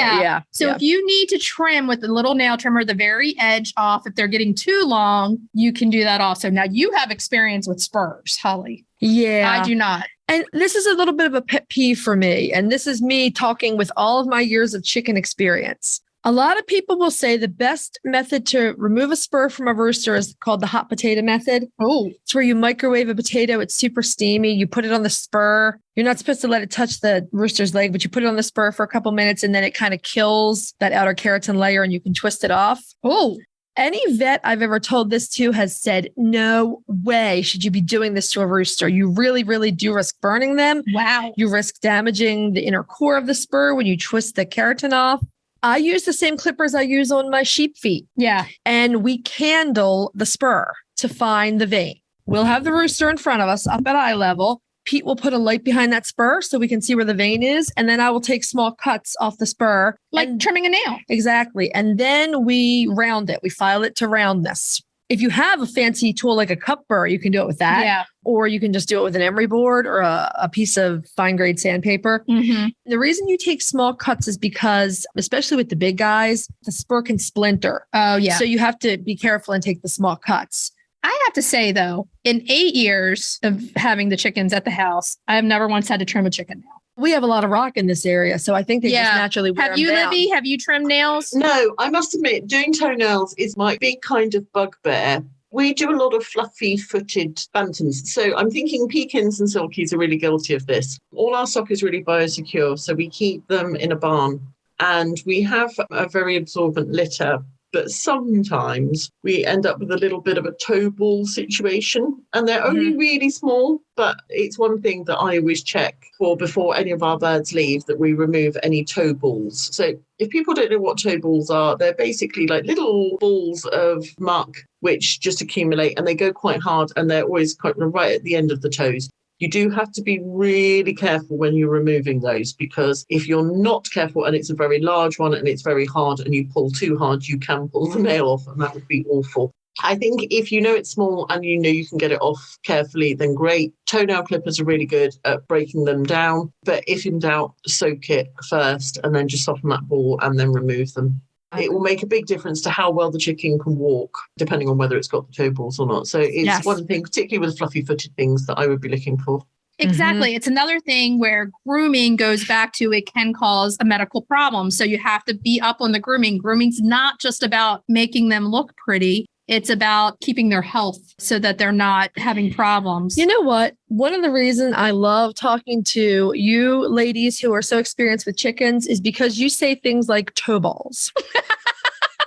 So if you need to trim with a little nail trimmer, the very edge off, if they're getting too long, you can do that also. Now, you have experience with spurs, Holly. Yeah. I do not. And this is a little bit of a pet peeve for me. And this is me talking with all of my years of chicken experience. A lot of people will say the best method to remove a spur from a rooster is called the hot potato method. Oh, It's where you microwave a potato. It's super steamy. You put it on the spur. You're not supposed to let it touch the rooster's leg, but you put it on the spur for a couple minutes and then it kind of kills that outer keratin layer and you can twist it off. oh, Any vet I've ever told this to has said, no way should you be doing this to a rooster. You really, really do risk burning them. wow. You risk damaging the inner core of the spur when you twist the keratin off. I use the same clippers I use on my sheep feet. Yeah. And we candle the spur to find the vein. We'll have the rooster in front of us up at eye level. Pete will put a light behind that spur so we can see where the vein is. And then I will take small cuts off the spur. Like trimming a nail. Exactly. And then we round it. We file it to roundness. If you have a fancy tool like a cup burr, you can do it with that. Yeah. Or you can just do it with an emery board or a piece of fine grade sandpaper. Mm-hmm. The reason you take small cuts is because, especially with the big guys, the spur can splinter. Oh, yeah. So you have to be careful and take the small cuts. I have to say, though, in 8 years of having the chickens at the house, I have never once had to trim a chicken nail. We have a lot of rock in this area, so I think they just Yeah. naturally wear Have them you, down. Libby? Have you trimmed nails? No, I must admit, doing toenails is my big kind of bugbear. We do a lot of fluffy-footed bantams. So I'm thinking pekins and silkies are really guilty of this. All our stock is really biosecure, so we keep them in a barn. And we have a very absorbent litter. But sometimes we end up with a little bit of a toe ball situation, and they're only really small. But it's one thing that I always check for before any of our birds leave, that we remove any toe balls. So if people don't know what toe balls are, they're basically like little balls of muck which just accumulate, and they go quite hard, and they're always quite right at the end of the toes. You do have to be really careful when you're removing those, because if you're not careful and it's a very large one and it's very hard and you pull too hard, you can pull the nail off, and that would be awful. I think if you know it's small and you know you can get it off carefully, then great. Toenail clippers are really good at breaking them down. But if in doubt, soak it first and then just soften that ball and then remove them. It will make a big difference to how well the chicken can walk, depending on whether it's got the toe balls or not. So it's one thing, particularly with fluffy-footed things, that I would be looking for. Exactly. It's another thing where grooming goes back to it can cause a medical problem. So you have to be up on the grooming. Grooming's not just about making them look pretty. It's about keeping their health so that they're not having problems. You know what? One of the reasons I love talking to you ladies who are so experienced with chickens is because you say things like toe balls.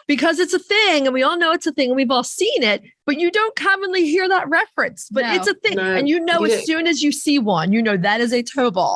Because it's a thing, and we all know it's a thing, and we've all seen it, but you don't commonly hear that reference. But it's a thing. No, and you know, as soon as you see one, you know that is a toe ball.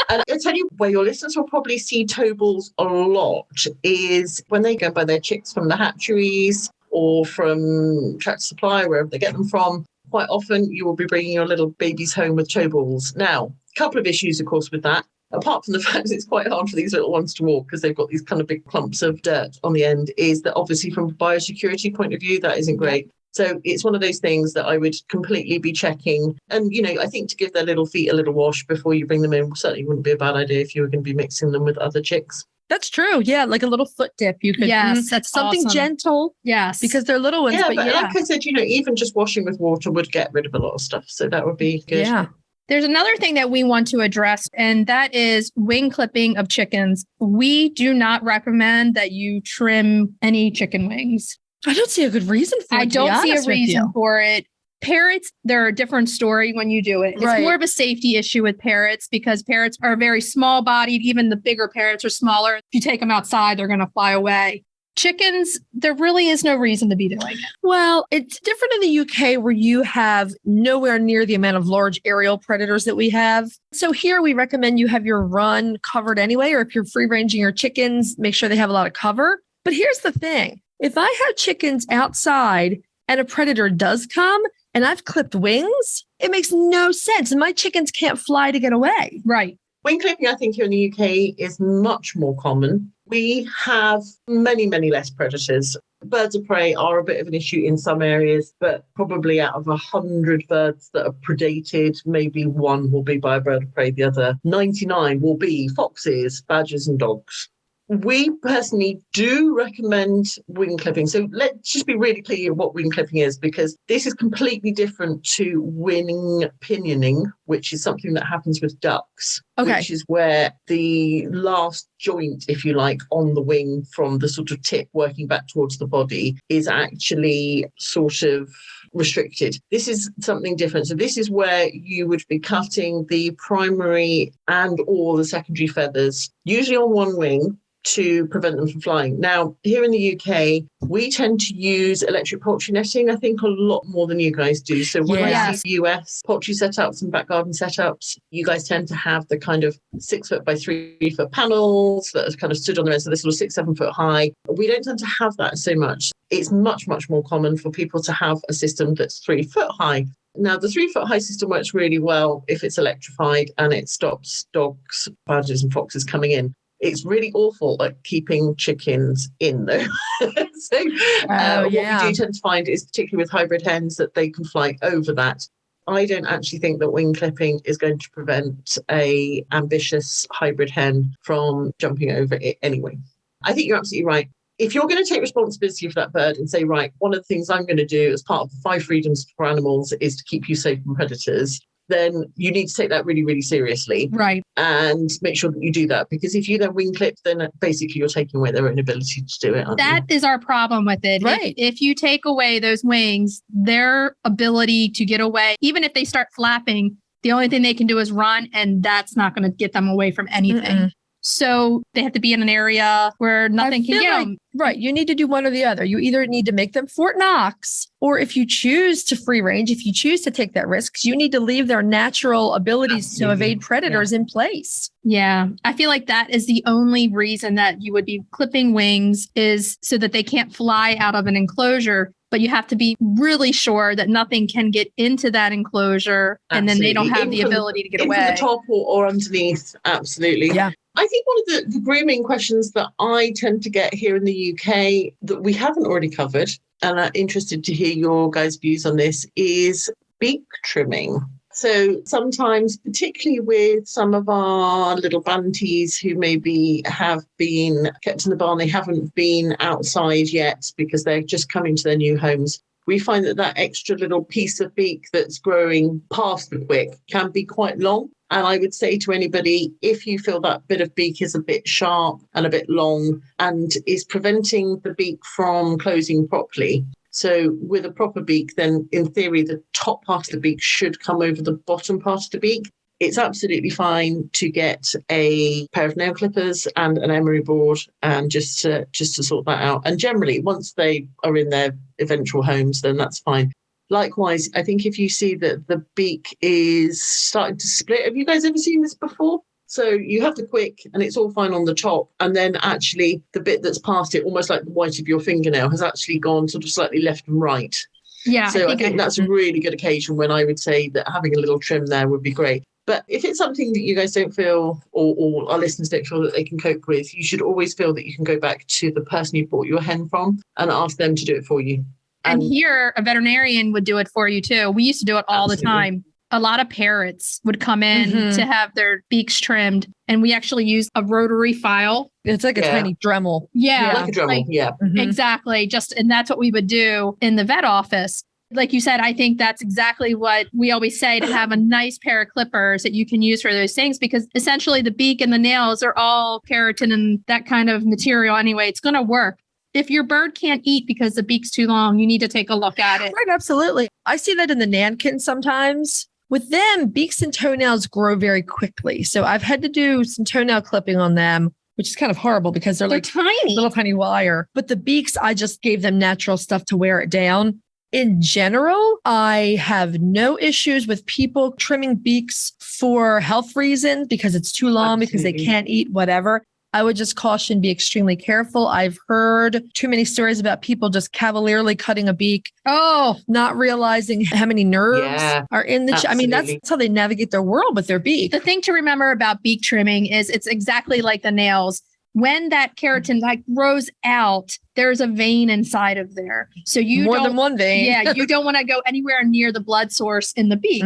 And I'll tell you where your listeners will probably see toe balls a lot is when they go and buy their chicks from the hatcheries or from Tractor Supply, wherever they get them from. Quite often you will be bringing your little babies home with toe balls. Now, a couple of issues, of course, with that. Apart from the fact that it's quite hard for these little ones to walk because they've got these kind of big clumps of dirt on the end, is that obviously from a biosecurity point of view, that isn't great. So it's one of those things that I would completely be checking. And, you know, I think to give their little feet a little wash before you bring them in certainly wouldn't be a bad idea if you were going to be mixing them with other chicks. That's true. Yeah, like a little foot dip. You could, that's something awesome. Gentle. Yes, because they're little ones. Yeah, but like I said, you know, even just washing with water would get rid of a lot of stuff. So that would be good. Yeah. There's another thing that we want to address, and that is wing clipping of chickens. We do not recommend that you trim any chicken wings. I don't see a good reason for it. I don't see a reason for it. Parrots, they're a different story when you do it. It's more of a safety issue with parrots because parrots are very small bodied. Even the bigger parrots are smaller. If you take them outside, they're going to fly away. Chickens, there really is no reason to be doing it. Well, it's different in the UK where you have nowhere near the amount of large aerial predators that we have. So here we recommend you have your run covered anyway, or if you're free ranging your chickens, make sure they have a lot of cover. But here's the thing. If I have chickens outside and a predator does come and I've clipped wings, it makes no sense. And my chickens can't fly to get away. Right. Wing clipping, I think, here in the UK is much more common. We have many, many less predators. Birds of prey are a bit of an issue in some areas, but probably out of 100 birds that are predated, maybe one will be by a bird of prey. The other 99 will be foxes, badgers and dogs. We personally do recommend wing clipping. So let's just be really clear what wing clipping is, because this is completely different to wing pinioning, which is something that happens with ducks. which is where the last joint, if you like, on the wing from the sort of tip working back towards the body is actually sort of restricted. This is something different. So this is where you would be cutting the primary and or the secondary feathers, usually on one wing, to prevent them from flying. Now, here in the UK, we tend to use electric poultry netting, I think, a lot more than you guys do. So when I see US poultry setups and back garden setups, you guys tend to have the kind of 6 foot by 3 foot panels that are kind of stood on the end, so they're sort of 6-7 foot high. We don't tend to have that so much. It's much, much more common for people to have a system that's 3 foot high. Now, the 3 foot high system works really well if it's electrified and it stops dogs, badgers and foxes coming in. It's really awful at keeping chickens in, though. What we do tend to find is, particularly with hybrid hens, that they can fly over that. I don't actually think that wing clipping is going to prevent a ambitious hybrid hen from jumping over it anyway. I think you're absolutely right. If you're going to take responsibility for that bird and say, right, one of the things I'm going to do as part of the 5 freedoms for animals is to keep you safe from predators, then you need to take that really, really seriously. Right. And make sure that you do that. Because if you then wing clip, then basically you're taking away their own ability to do it. That is our problem with it. Right. If you take away those wings, their ability to get away, even if they start flapping, the only thing they can do is run, and that's not going to get them away from anything. Mm-mm. So they have to be in an area where nothing can get them. Right. You need to do one or the other. You either need to make them Fort Knox, or if you choose to free range, if you choose to take that risk, you need to leave their natural abilities to evade predators in place. Yeah. I feel like that is the only reason that you would be clipping wings, is so that they can't fly out of an enclosure. But you have to be really sure that nothing can get into that enclosure. Absolutely. And then they don't have the ability to get away. From the top or underneath. Absolutely. Yeah. I think one of the grooming questions that I tend to get here in the UK that we haven't already covered, and I'm interested to hear your guys' views on this, is beak trimming. So sometimes, particularly with some of our little banties who maybe have been kept in the barn, they haven't been outside yet because they're just coming to their new homes. We find that extra little piece of beak that's growing past the quick can be quite long. And I would say to anybody, if you feel that bit of beak is a bit sharp and a bit long and is preventing the beak from closing properly, so with a proper beak, then in theory, the top part of the beak should come over the bottom part of the beak. It's absolutely fine to get a pair of nail clippers and an emery board and just to sort that out. And generally, once they are in their eventual homes, then that's fine. Likewise, I think if you see that the beak is starting to split, have you guys ever seen this before? So you have the quick and it's all fine on the top. And then actually the bit that's past it, almost like the white of your fingernail, has actually gone sort of slightly left and right. Yeah. So I think that's a really good occasion when I would say that having a little trim there would be great. But if it's something that you guys don't feel, or our listeners don't feel that they can cope with, you should always feel that you can go back to the person you bought your hen from and ask them to do it for you. And here, a veterinarian would do it for you too. We used to do it all the time. A lot of parrots would come in to have their beaks trimmed. And we actually used a rotary file. It's like a tiny Dremel. Yeah. Like a Dremel, Exactly. And that's what we would do in the vet office. Like you said, I think that's exactly what we always say, to have a nice pair of clippers that you can use for those things, because essentially the beak and the nails are all keratin and that kind of material anyway. It's going to work. If your bird can't eat because the beak's too long, you need to take a look at it. Right, absolutely. I see that in the Nankins sometimes. With them, beaks and toenails grow very quickly. So I've had to do some toenail clipping on them, which is kind of horrible because they're like tiny, little tiny wire. But the beaks, I just gave them natural stuff to wear it down. In general, I have no issues with people trimming beaks for health reasons, because it's too long, because they can't eat, whatever. I would just caution, be extremely careful. I've heard too many stories about people just cavalierly cutting a beak. Not realizing how many nerves are in the I mean, that's how they navigate their world with their beak. The thing to remember about beak trimming is it's exactly like the nails. When that keratin grows out, there's a vein inside of there. So you more than one vein. Yeah, you don't want to go anywhere near the blood source in the beak.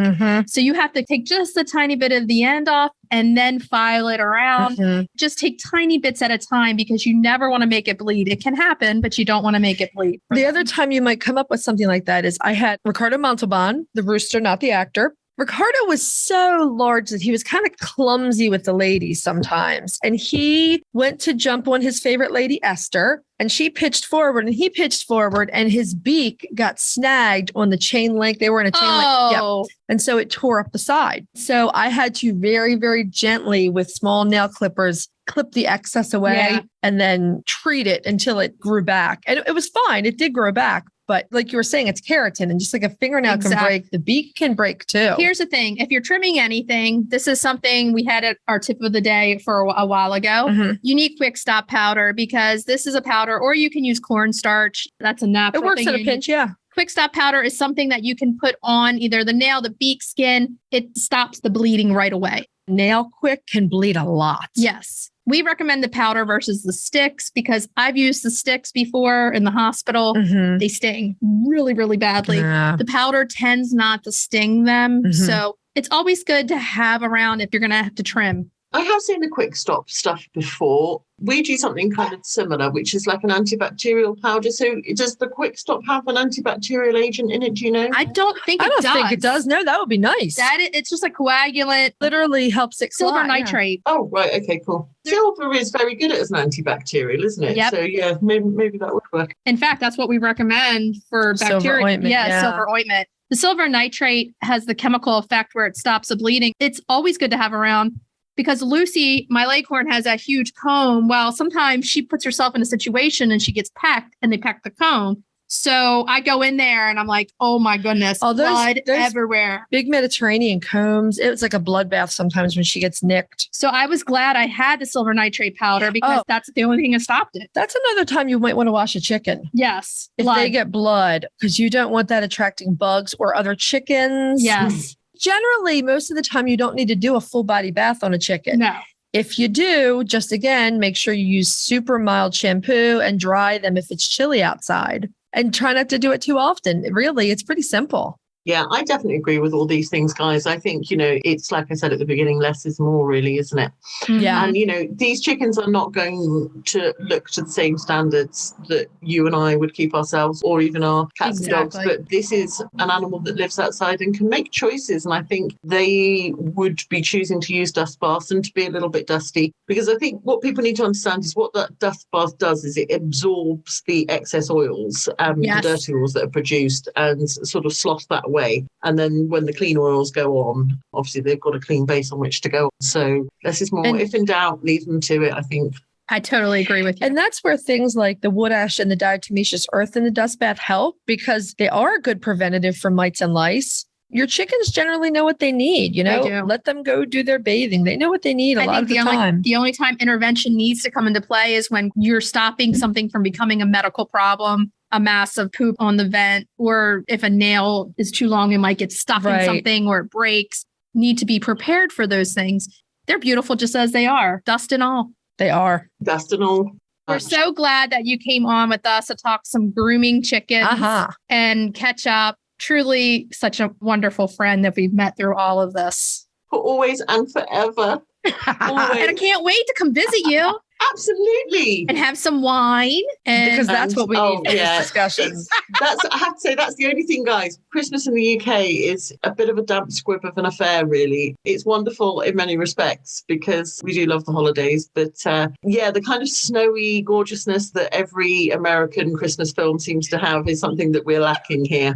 So you have to take just a tiny bit of the end off and then file it around. Just take tiny bits at a time, because you never want to make it bleed. It can happen, but you don't want to make it bleed. The other time you might come up with something like that is I had Ricardo Montalban, the rooster, not the actor. Ricardo was so large that he was kind of clumsy with the ladies sometimes. And he went to jump on his favorite lady, Esther, and she pitched forward and he pitched forward and his beak got snagged on the chain link. They were in a chain link. Yep. And so it tore up the side. So I had to very, very gently with small nail clippers clip the excess away and then treat it until it grew back. And it was fine. It did grow back. But like you were saying, it's keratin, and just like a fingernail can break, the beak can break too. Here's the thing. If you're trimming anything, this is something we had at our tip of the day for a while ago. You need quick stop powder because this is a powder, or you can use cornstarch. That's a natural thing. It works at a pinch, Quick stop powder is something that you can put on either the nail, the beak, skin. It stops the bleeding right away. Nail quick can bleed a lot. Yes. We recommend the powder versus the sticks because I've used the sticks before in the hospital. They sting really, really badly. The powder tends not to sting them. So it's always good to have around if you're going to have to trim. I have seen the quick stop stuff before. We do something kind of similar, which is like an antibacterial powder. So does the quick stop have an antibacterial agent in it? Do you know? I don't think it does. I don't think it does. No, that would be nice. It's just a coagulant. Literally helps it Silver nitrate. Oh, right. Okay, cool. Silver is very good as an antibacterial, isn't it? Yep. So yeah, maybe that would work. In fact, that's what we recommend for bacteria. Silver ointment, Silver ointment. The silver nitrate has the chemical effect where it stops the bleeding. It's always good to have around. Because Lucy, my leghorn, has that huge comb. Well, sometimes she puts herself in a situation and she gets pecked and they peck the comb. So I go in there and I'm like, oh my goodness, blood everywhere. Big Mediterranean combs. It's like a bloodbath sometimes when she gets nicked. So I was glad I had the silver nitrate powder because that's the only thing that stopped it. That's another time you might want to wash a chicken. Yes. If they get blood, because you don't want that attracting bugs or other chickens. Yes. Generally, most of the time, you don't need to do a full body bath on a chicken. No. If you do, just again, make sure you use super mild shampoo and dry them if it's chilly outside. And try not to do it too often. Really, it's pretty simple. Yeah, I definitely agree with all these things, guys. I think, it's like I said at the beginning, less is more, really, isn't it? Yeah. And, these chickens are not going to look to the same standards that you and I would keep ourselves or even our cats and dogs. But this is an animal that lives outside and can make choices. And I think they would be choosing to use dust baths and to be a little bit dusty. Because I think what people need to understand is what that dust bath does is it absorbs the excess oils, the dirty oils that are produced and sort of slots that away. And then when the clean oils go on, obviously they've got a clean base on which to go. So less is more. If in doubt, leave them to it, I think. I totally agree with you. And that's where things like the wood ash and the diatomaceous earth in the dust bath help because they are a good preventative for mites and lice. Your chickens generally know what they need, Let them go do their bathing. They know what they need a lot of the time. The only time intervention needs to come into play is when you're stopping something from becoming a medical problem. A mass of poop on the vent, or if a nail is too long, it might get stuck in something or it breaks. Need to be prepared for those things. They're beautiful just as they are, dust and all. They are. Dust and all. We're so glad that you came on with us to talk some grooming chickens and catch up. Truly such a wonderful friend that we've met through all of this. For always and forever. Always. And I can't wait to come visit you. Absolutely. And have some wine. Because that's what we need for this discussion. I have to say, that's the only thing, guys. Christmas in the UK is a bit of a damp squib of an affair, really. It's wonderful in many respects because we do love the holidays. But the kind of snowy gorgeousness that every American Christmas film seems to have is something that we're lacking here.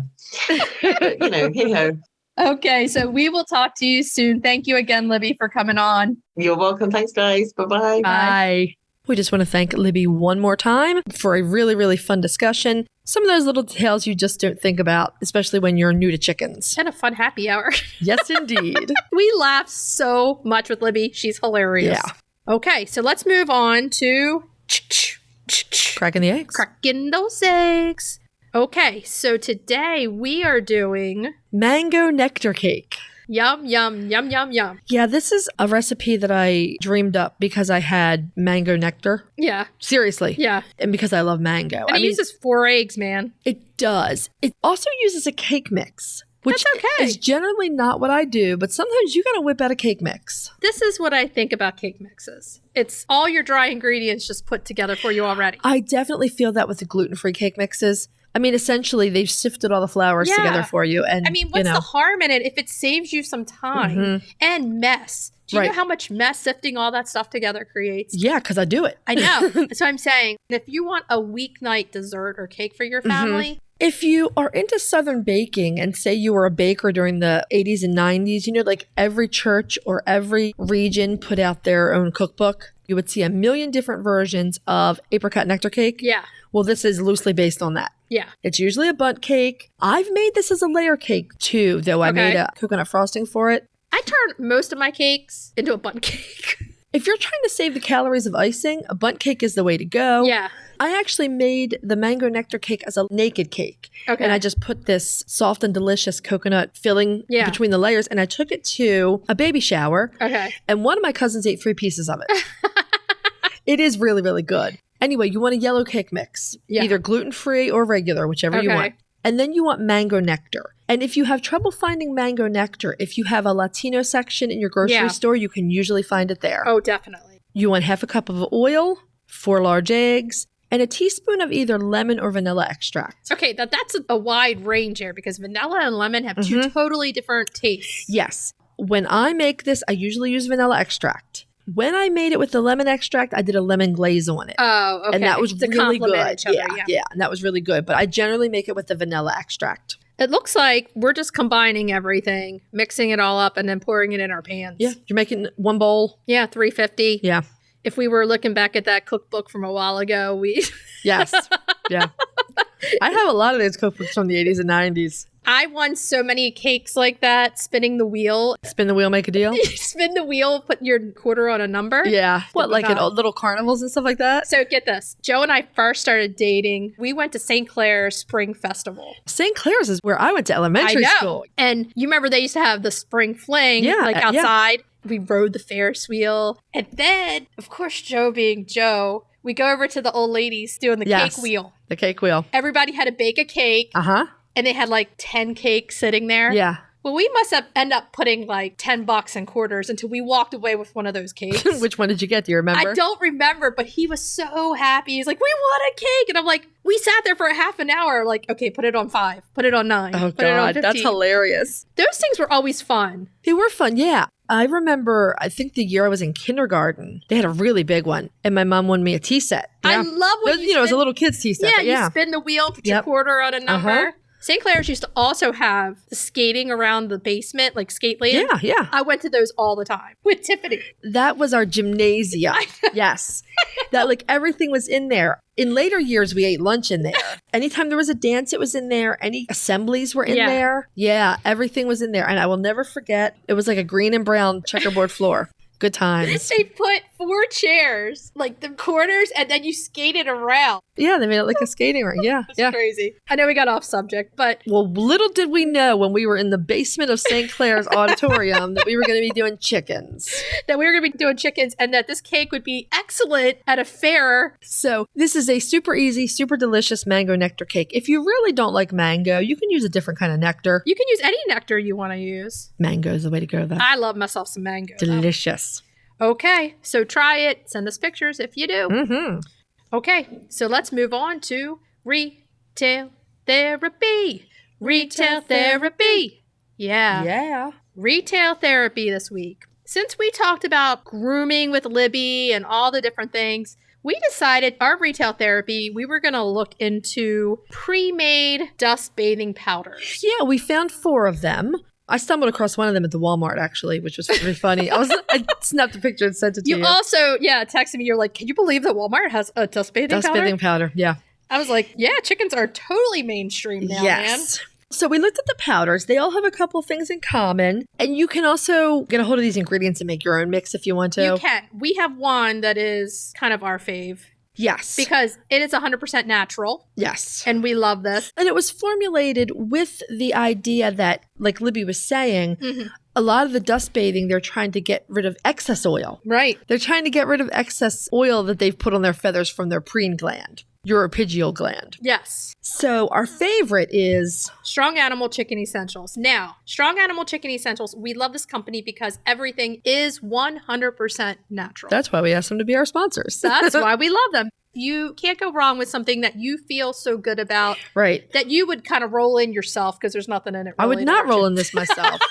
But, hey-ho. Okay, so we will talk to you soon. Thank you again, Libby, for coming on. You're welcome. Thanks, guys. Bye-bye. Bye. We just want to thank Libby one more time for a really, really fun discussion. Some of those little details you just don't think about, especially when you're new to chickens. Had a fun happy hour. Yes, indeed. We laughed so much with Libby. She's hilarious. Yeah. Okay, so let's move on to cracking the eggs. Cracking those eggs. Okay, so today we are doing Mango Nectar Cake. Yum, yum, yum, yum, yum. Yeah, this is a recipe that I dreamed up because I had mango nectar. Yeah. Seriously. Yeah. And because I love mango. And it uses 4 eggs, man. It does. It also uses a cake mix. Which That's okay. is generally not what I do, but sometimes you got to whip out a cake mix. This is what I think about cake mixes. It's all your dry ingredients just put together for you already. I definitely feel that with the gluten-free cake mixes. I mean, essentially, they've sifted all the flours together for you. And I mean, what's the harm in it if it saves you some time and mess? Do you know how much mess sifting all that stuff together creates? Yeah, because I do it. I know. So I'm saying, if you want a weeknight dessert or cake for your family. If you are into Southern baking and say you were a baker during the 80s and 90s, you know, like every church or every region put out their own cookbook. You would see a million different versions of apricot nectar cake. Yeah. Well, this is loosely based on that. Yeah. It's usually a bundt cake. I've made this as a layer cake too, though I made a coconut frosting for it. I turn most of my cakes into a bundt cake. If you're trying to save the calories of icing, a bundt cake is the way to go. Yeah. I actually made the mango nectar cake as a naked cake. Okay. And I just put this soft and delicious coconut filling between the layers. And I took it to a baby shower. Okay. And one of my cousins ate 3 pieces of it. It is really, really good. Anyway, you want a yellow cake mix. Yeah. Either gluten-free or regular, whichever you want. And then you want mango nectar. And if you have trouble finding mango nectar, if you have a Latino section in your grocery store, you can usually find it there. Oh, definitely. You want half a cup of oil, 4 large eggs, and a teaspoon of either lemon or vanilla extract. Okay, that's a wide range here because vanilla and lemon have 2 totally different tastes. Yes. When I make this, I usually use vanilla extract. When I made it with the lemon extract, I did a lemon glaze on it. Oh, okay. And that was really good. Yeah, and that was really good. But I generally make it with the vanilla extract. It looks like we're just combining everything, mixing it all up, and then pouring it in our pans. Yeah, you're making one bowl. Yeah, 350. Yeah. If we were looking back at that cookbook from a while ago, we... Yes. Yeah. I have a lot of those cookbooks from the 80s and 90s. I won so many cakes like that, spinning the wheel. Spin the wheel, make a deal? You spin the wheel, put your quarter on a number. Yeah. What, like at little carnivals and stuff like that? So get this. Joe and I first started dating. We went to St. Clair's Spring Festival. St. Clair's is where I went to elementary school. And you remember they used to have the spring fling outside. We rode the Ferris wheel. And then, of course, Joe being Joe, we go over to the old ladies doing the cake wheel. The cake wheel. Everybody had to bake a cake. Uh-huh. And they had like 10 cakes sitting there. Yeah. Well, we must have ended up putting like $10 in quarters until we walked away with one of those cakes. Which one did you get? Do you remember? I don't remember, but he was so happy. He's like, we want a cake. And I'm like, we sat there for a half an hour. Like, okay, put it on 5. Put it on 9. Oh, put it on 15. That's hilarious. Those things were always fun. They were fun, yeah. I remember, I think the year I was in kindergarten, they had a really big one. And my mom won me a tea set. Yeah. I love when it was a little kid's tea set. Yeah, you spin the wheel, put your quarter on a number. Uh-huh. St. Clair's used to also have the skating around the basement, like skate land. Yeah, yeah. I went to those all the time with Tiffany. That was our gymnasium. Yes. That like everything was in there. In later years, we ate lunch in there. Anytime there was a dance, it was in there. Any assemblies were in there. Yeah, everything was in there. And I will never forget, it was like a green and brown checkerboard floor. Good times. They put 4 chairs, like the corners, and then you skated around. Yeah, they made it like a skating rink. Yeah, That's crazy. I know we got off subject, but... Well, little did we know when we were in the basement of St. Clair's auditorium that we were going to be doing chickens. And that this cake would be excellent at a fair. So this is a super easy, super delicious mango nectar cake. If you really don't like mango, you can use a different kind of nectar. You can use any nectar you want to use. Mango is the way to go, though. I love myself some mango. Delicious. Okay, so try it. Send us pictures if you do. Mm-hmm. Okay, so let's move on to retail therapy. Retail therapy. Yeah. Retail therapy this week. Since we talked about grooming with Libby and all the different things, we decided our retail therapy, we were going to look into pre-made dust bathing powders. Yeah, we found 4 of them. I stumbled across one of them at the Walmart, actually, which was pretty funny. I snapped a picture and sent it to you. You also, texted me. You're like, can you believe that Walmart has a dust bathing powder? Dust bathing powder, yeah. I was like, yeah, chickens are totally mainstream now, man. So we looked at the powders. They all have a couple things in common. And you can also get a hold of these ingredients and make your own mix if you want to. You can. We have one that is kind of our fave. Yes. Because it is 100% natural. Yes. And we love this. And it was formulated with the idea that, like Libby was saying, a lot of the dust bathing, they're trying to get rid of excess oil. Right. They're trying to get rid of excess oil that they've put on their feathers from their preen gland. your pigeal gland. Yes. So our favorite is Strong Animal Chicken Essentials. Now, Strong Animal Chicken Essentials, we love this company because everything is 100% natural. That's why we asked them to be our sponsors. That's why we love them. You can't go wrong with something that you feel so good about. Right. That you would kind of roll in yourself because there's nothing in it. I would not roll in this myself.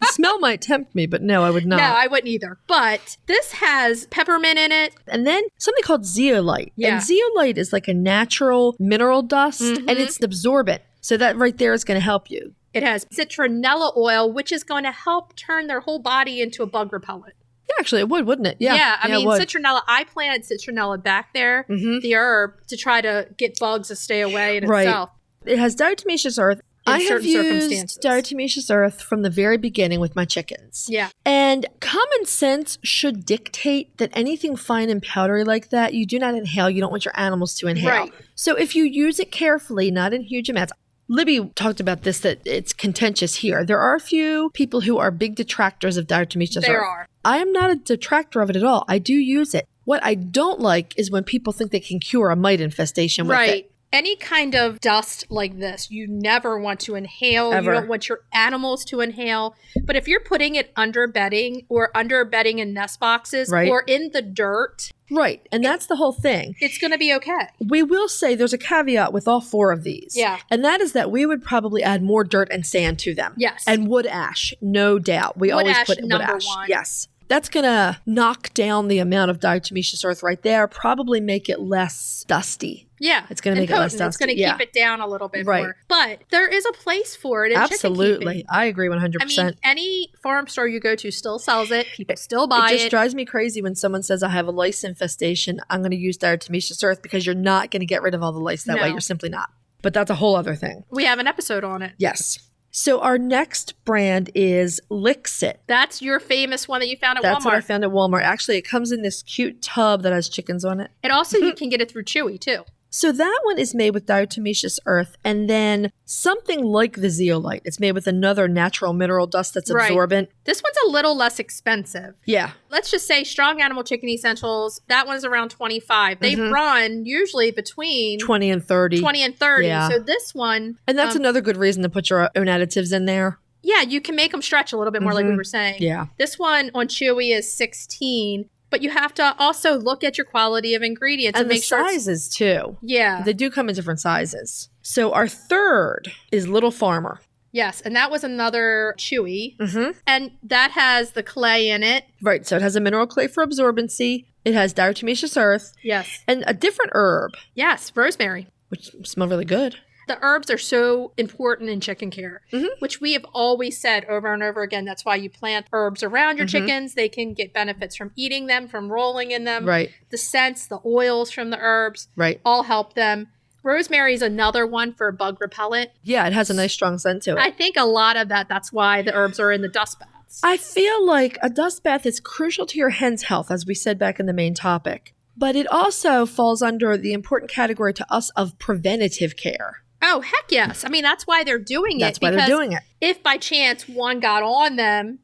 The smell might tempt me, but no, I would not. No, I wouldn't either. But this has peppermint in it. And then something called zeolite. Yeah. And zeolite is like a natural mineral dust, and it's an absorbent. So that right there is going to help you. It has citronella oil, which is going to help turn their whole body into a bug repellent. Yeah, actually, it would, wouldn't it? Yeah. I mean, citronella, I planted citronella back there, the herb, to try to get bugs to stay away in itself. It has diatomaceous earth. I have used circumstances. diatomaceous earth from the very beginning with my chickens. Yeah. And common sense should dictate that anything fine and powdery like that, you do not inhale. You don't want your animals to inhale. Right. So if you use it carefully, not in huge amounts. Libby talked about this, that it's contentious here. There are a few people who are big detractors of diatomaceous earth. There are. I am not a detractor of it at all. I do use it. What I don't like is when people think they can cure a mite infestation with it. Any kind of dust like this, you never want to inhale. Ever. You don't want your animals to inhale. But if you're putting it under bedding or under bedding in nest boxes or in the dirt. Right. And that's the whole thing. It's going to be okay. We will say there's a caveat with all four of these. Yeah. And that is that we would probably add more dirt and sand to them. Yes. And wood ash, no doubt. We always put wood ash. One. Yes. That's going to knock down the amount of diatomaceous earth right there, probably make it less dusty. Yeah. It's going to make it less dusty. It's going to keep it down a little bit more. But there is a place for it in Absolutely. chicken keeping. I agree 100%. I mean, any farm store you go to still sells it. People still buy it. It just drives me crazy when someone says, I have a lice infestation. I'm going to use diatomaceous earth, because you're not going to get rid of all the lice that way. You're simply not. But that's a whole other thing. We have an episode on it. Yes. So our next brand is Lixit. That's your famous one that you found at Walmart. That's what I found at Walmart. Actually, it comes in this cute tub that has chickens on it. And also you can get it through Chewy too. So that one is made with diatomaceous earth, and then something like the zeolite. It's made with another natural mineral dust that's absorbent. This one's a little less expensive. Yeah. Let's just say Strong Animal Chicken Essentials, that one's around $25. They run usually between 20 and 30. 20 and 30. Yeah. So this one. And that's another good reason to put your own additives in there. Yeah, you can make them stretch a little bit more like we were saying. Yeah. This one on Chewy is 16. But you have to also look at your quality of ingredients and make sure sizes too. Yeah. They do come in different sizes. So our third is Little Farmer. Yes, and that was another Chewy. And that has the clay in it. Right, so it has a mineral clay for absorbency. It has diatomaceous earth. Yes. And a different herb. Yes, rosemary. Which smell really good. The herbs are so important in chicken care, which we have always said over and over again. That's why you plant herbs around your chickens. They can get benefits from eating them, from rolling in them. Right. The scents, the oils from the herbs, all help them. Rosemary is another one for bug repellent. Yeah, it has a nice strong scent to it. I think a lot of that's why the herbs are in the dust baths. I feel like a dust bath is crucial to your hen's health, as we said back in the main topic. But it also falls under the important category to us of preventative care. Oh, heck yes. I mean, that's why they're doing it. That's why they're doing it. If by chance one got on them,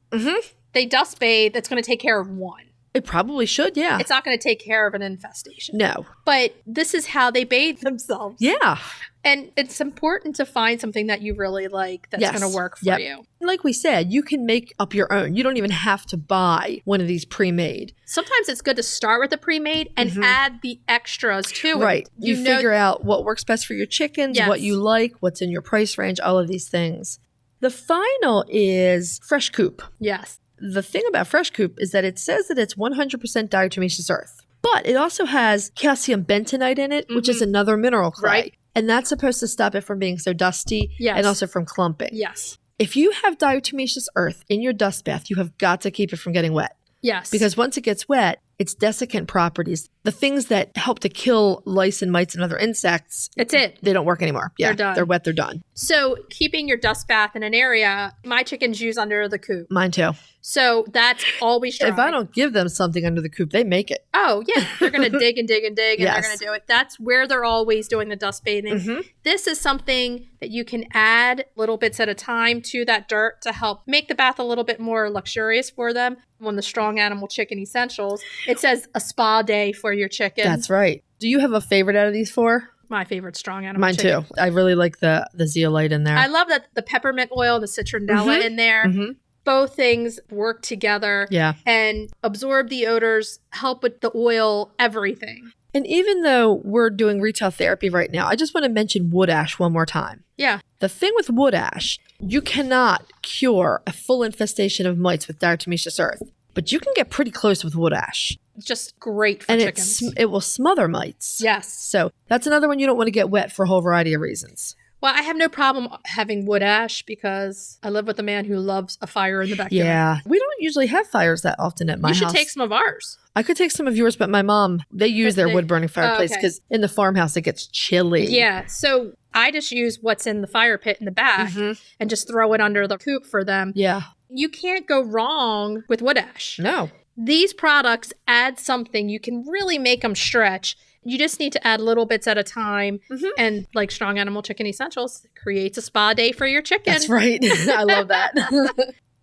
they dust bathe, that's going to take care of one. It probably should, yeah. It's not going to take care of an infestation. No. But this is how they bathe themselves. Yeah. And it's important to find something that you really like that's going to work for you. Like we said, you can make up your own. You don't even have to buy one of these pre-made. Sometimes it's good to start with the pre-made and add the extras to it. Right. You figure out what works best for your chickens, what you like, what's in your price range, all of these things. The final is Fresh Coop. Yes. The thing about Fresh Coop is that it says that it's 100% diatomaceous earth. But it also has calcium bentonite in it, which is another mineral clay. Right. And that's supposed to stop it from being so dusty and also from clumping. Yes. If you have diatomaceous earth in your dust bath, you have got to keep it from getting wet. Yes. Because once it gets wet, its desiccant properties, the things that help to kill lice and mites and other insects, that's it. They don't work anymore. Yeah, they're done. They're wet, they're done. So keeping your dust bath in an area, my chickens use under the coop. Mine too. So that's always dry. If I don't give them something under the coop, they make it. Oh, yeah. They're going to dig and dig and dig, and they're going to do it. That's where they're always doing the dust bathing. This is something that you can add little bits at a time to that dirt to help make the bath a little bit more luxurious for them. On the Strong Animal Chicken Essentials, it says a spa day for your chickens. That's right. Do you have a favorite out of these 4? My favorite strong animal Mine chicken. too. I really like the zeolite in there. I love that the peppermint oil, the citronella in there. Both things work together and absorb the odors, help with the oil, everything. And even though we're doing retail therapy right now, I just want to mention wood ash one more time. Yeah. The thing with wood ash, you cannot cure a full infestation of mites with Diatomaceous Earth, but you can get pretty close with wood ash. It's just great for and chickens. It will smother mites. Yes. So that's another one you don't want to get wet for a whole variety of reasons. Well, I have no problem having wood ash because I live with a man who loves a fire in the backyard. Yeah. We don't usually have fires that often at my house. You should take some of ours. I could take some of yours, but my mom, they use their wood-burning fireplace because in the farmhouse it gets chilly. Yeah. So I just use what's in the fire pit in the back and just throw it under the coop for them. Yeah. You can't go wrong with wood ash. No. These products add something. You can really make them stretch. You just need to add little bits at a time. And like Strong Animal Chicken Essentials creates a spa day for your chicken. That's right. I love that.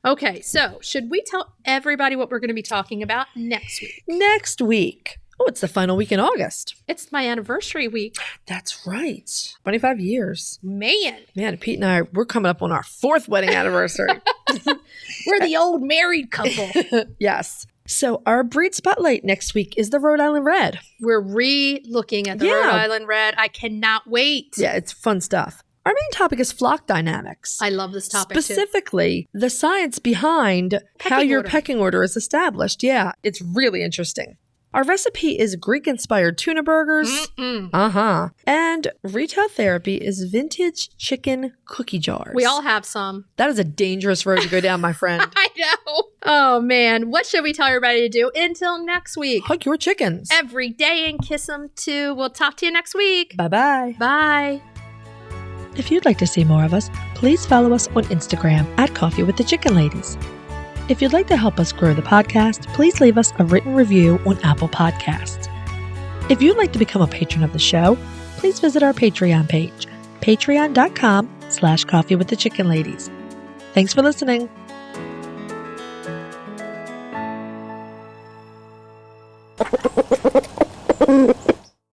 Okay, so should we tell everybody what we're going to be talking about next week? Next week. Oh, it's the final week in August. It's my anniversary week. That's right. 25 years. Man, Pete and I, we're coming up on our 4th wedding anniversary. We're the old married couple. Yes. So our breed spotlight next week is the Rhode Island Red. We're re-looking at the Rhode Island Red. I cannot wait. Yeah, it's fun stuff. Our main topic is flock dynamics. I love this topic Specifically, the science behind how your pecking order is established. Yeah, it's really interesting. Our recipe is Greek-inspired tuna burgers. And retail therapy is vintage chicken cookie jars. We all have some. That is a dangerous road to go down, my friend. I know. Oh, man. What should we tell everybody to do until next week? Hug your chickens. Every day and kiss them too. We'll talk to you next week. Bye-bye. Bye. If you'd like to see more of us, please follow us on Instagram at Coffee with the Chicken Ladies. If you'd like to help us grow the podcast, please leave us a written review on Apple Podcasts. If you'd like to become a patron of the show, please visit our Patreon page, patreon.com/Coffee with the Chicken Ladies. Thanks for listening.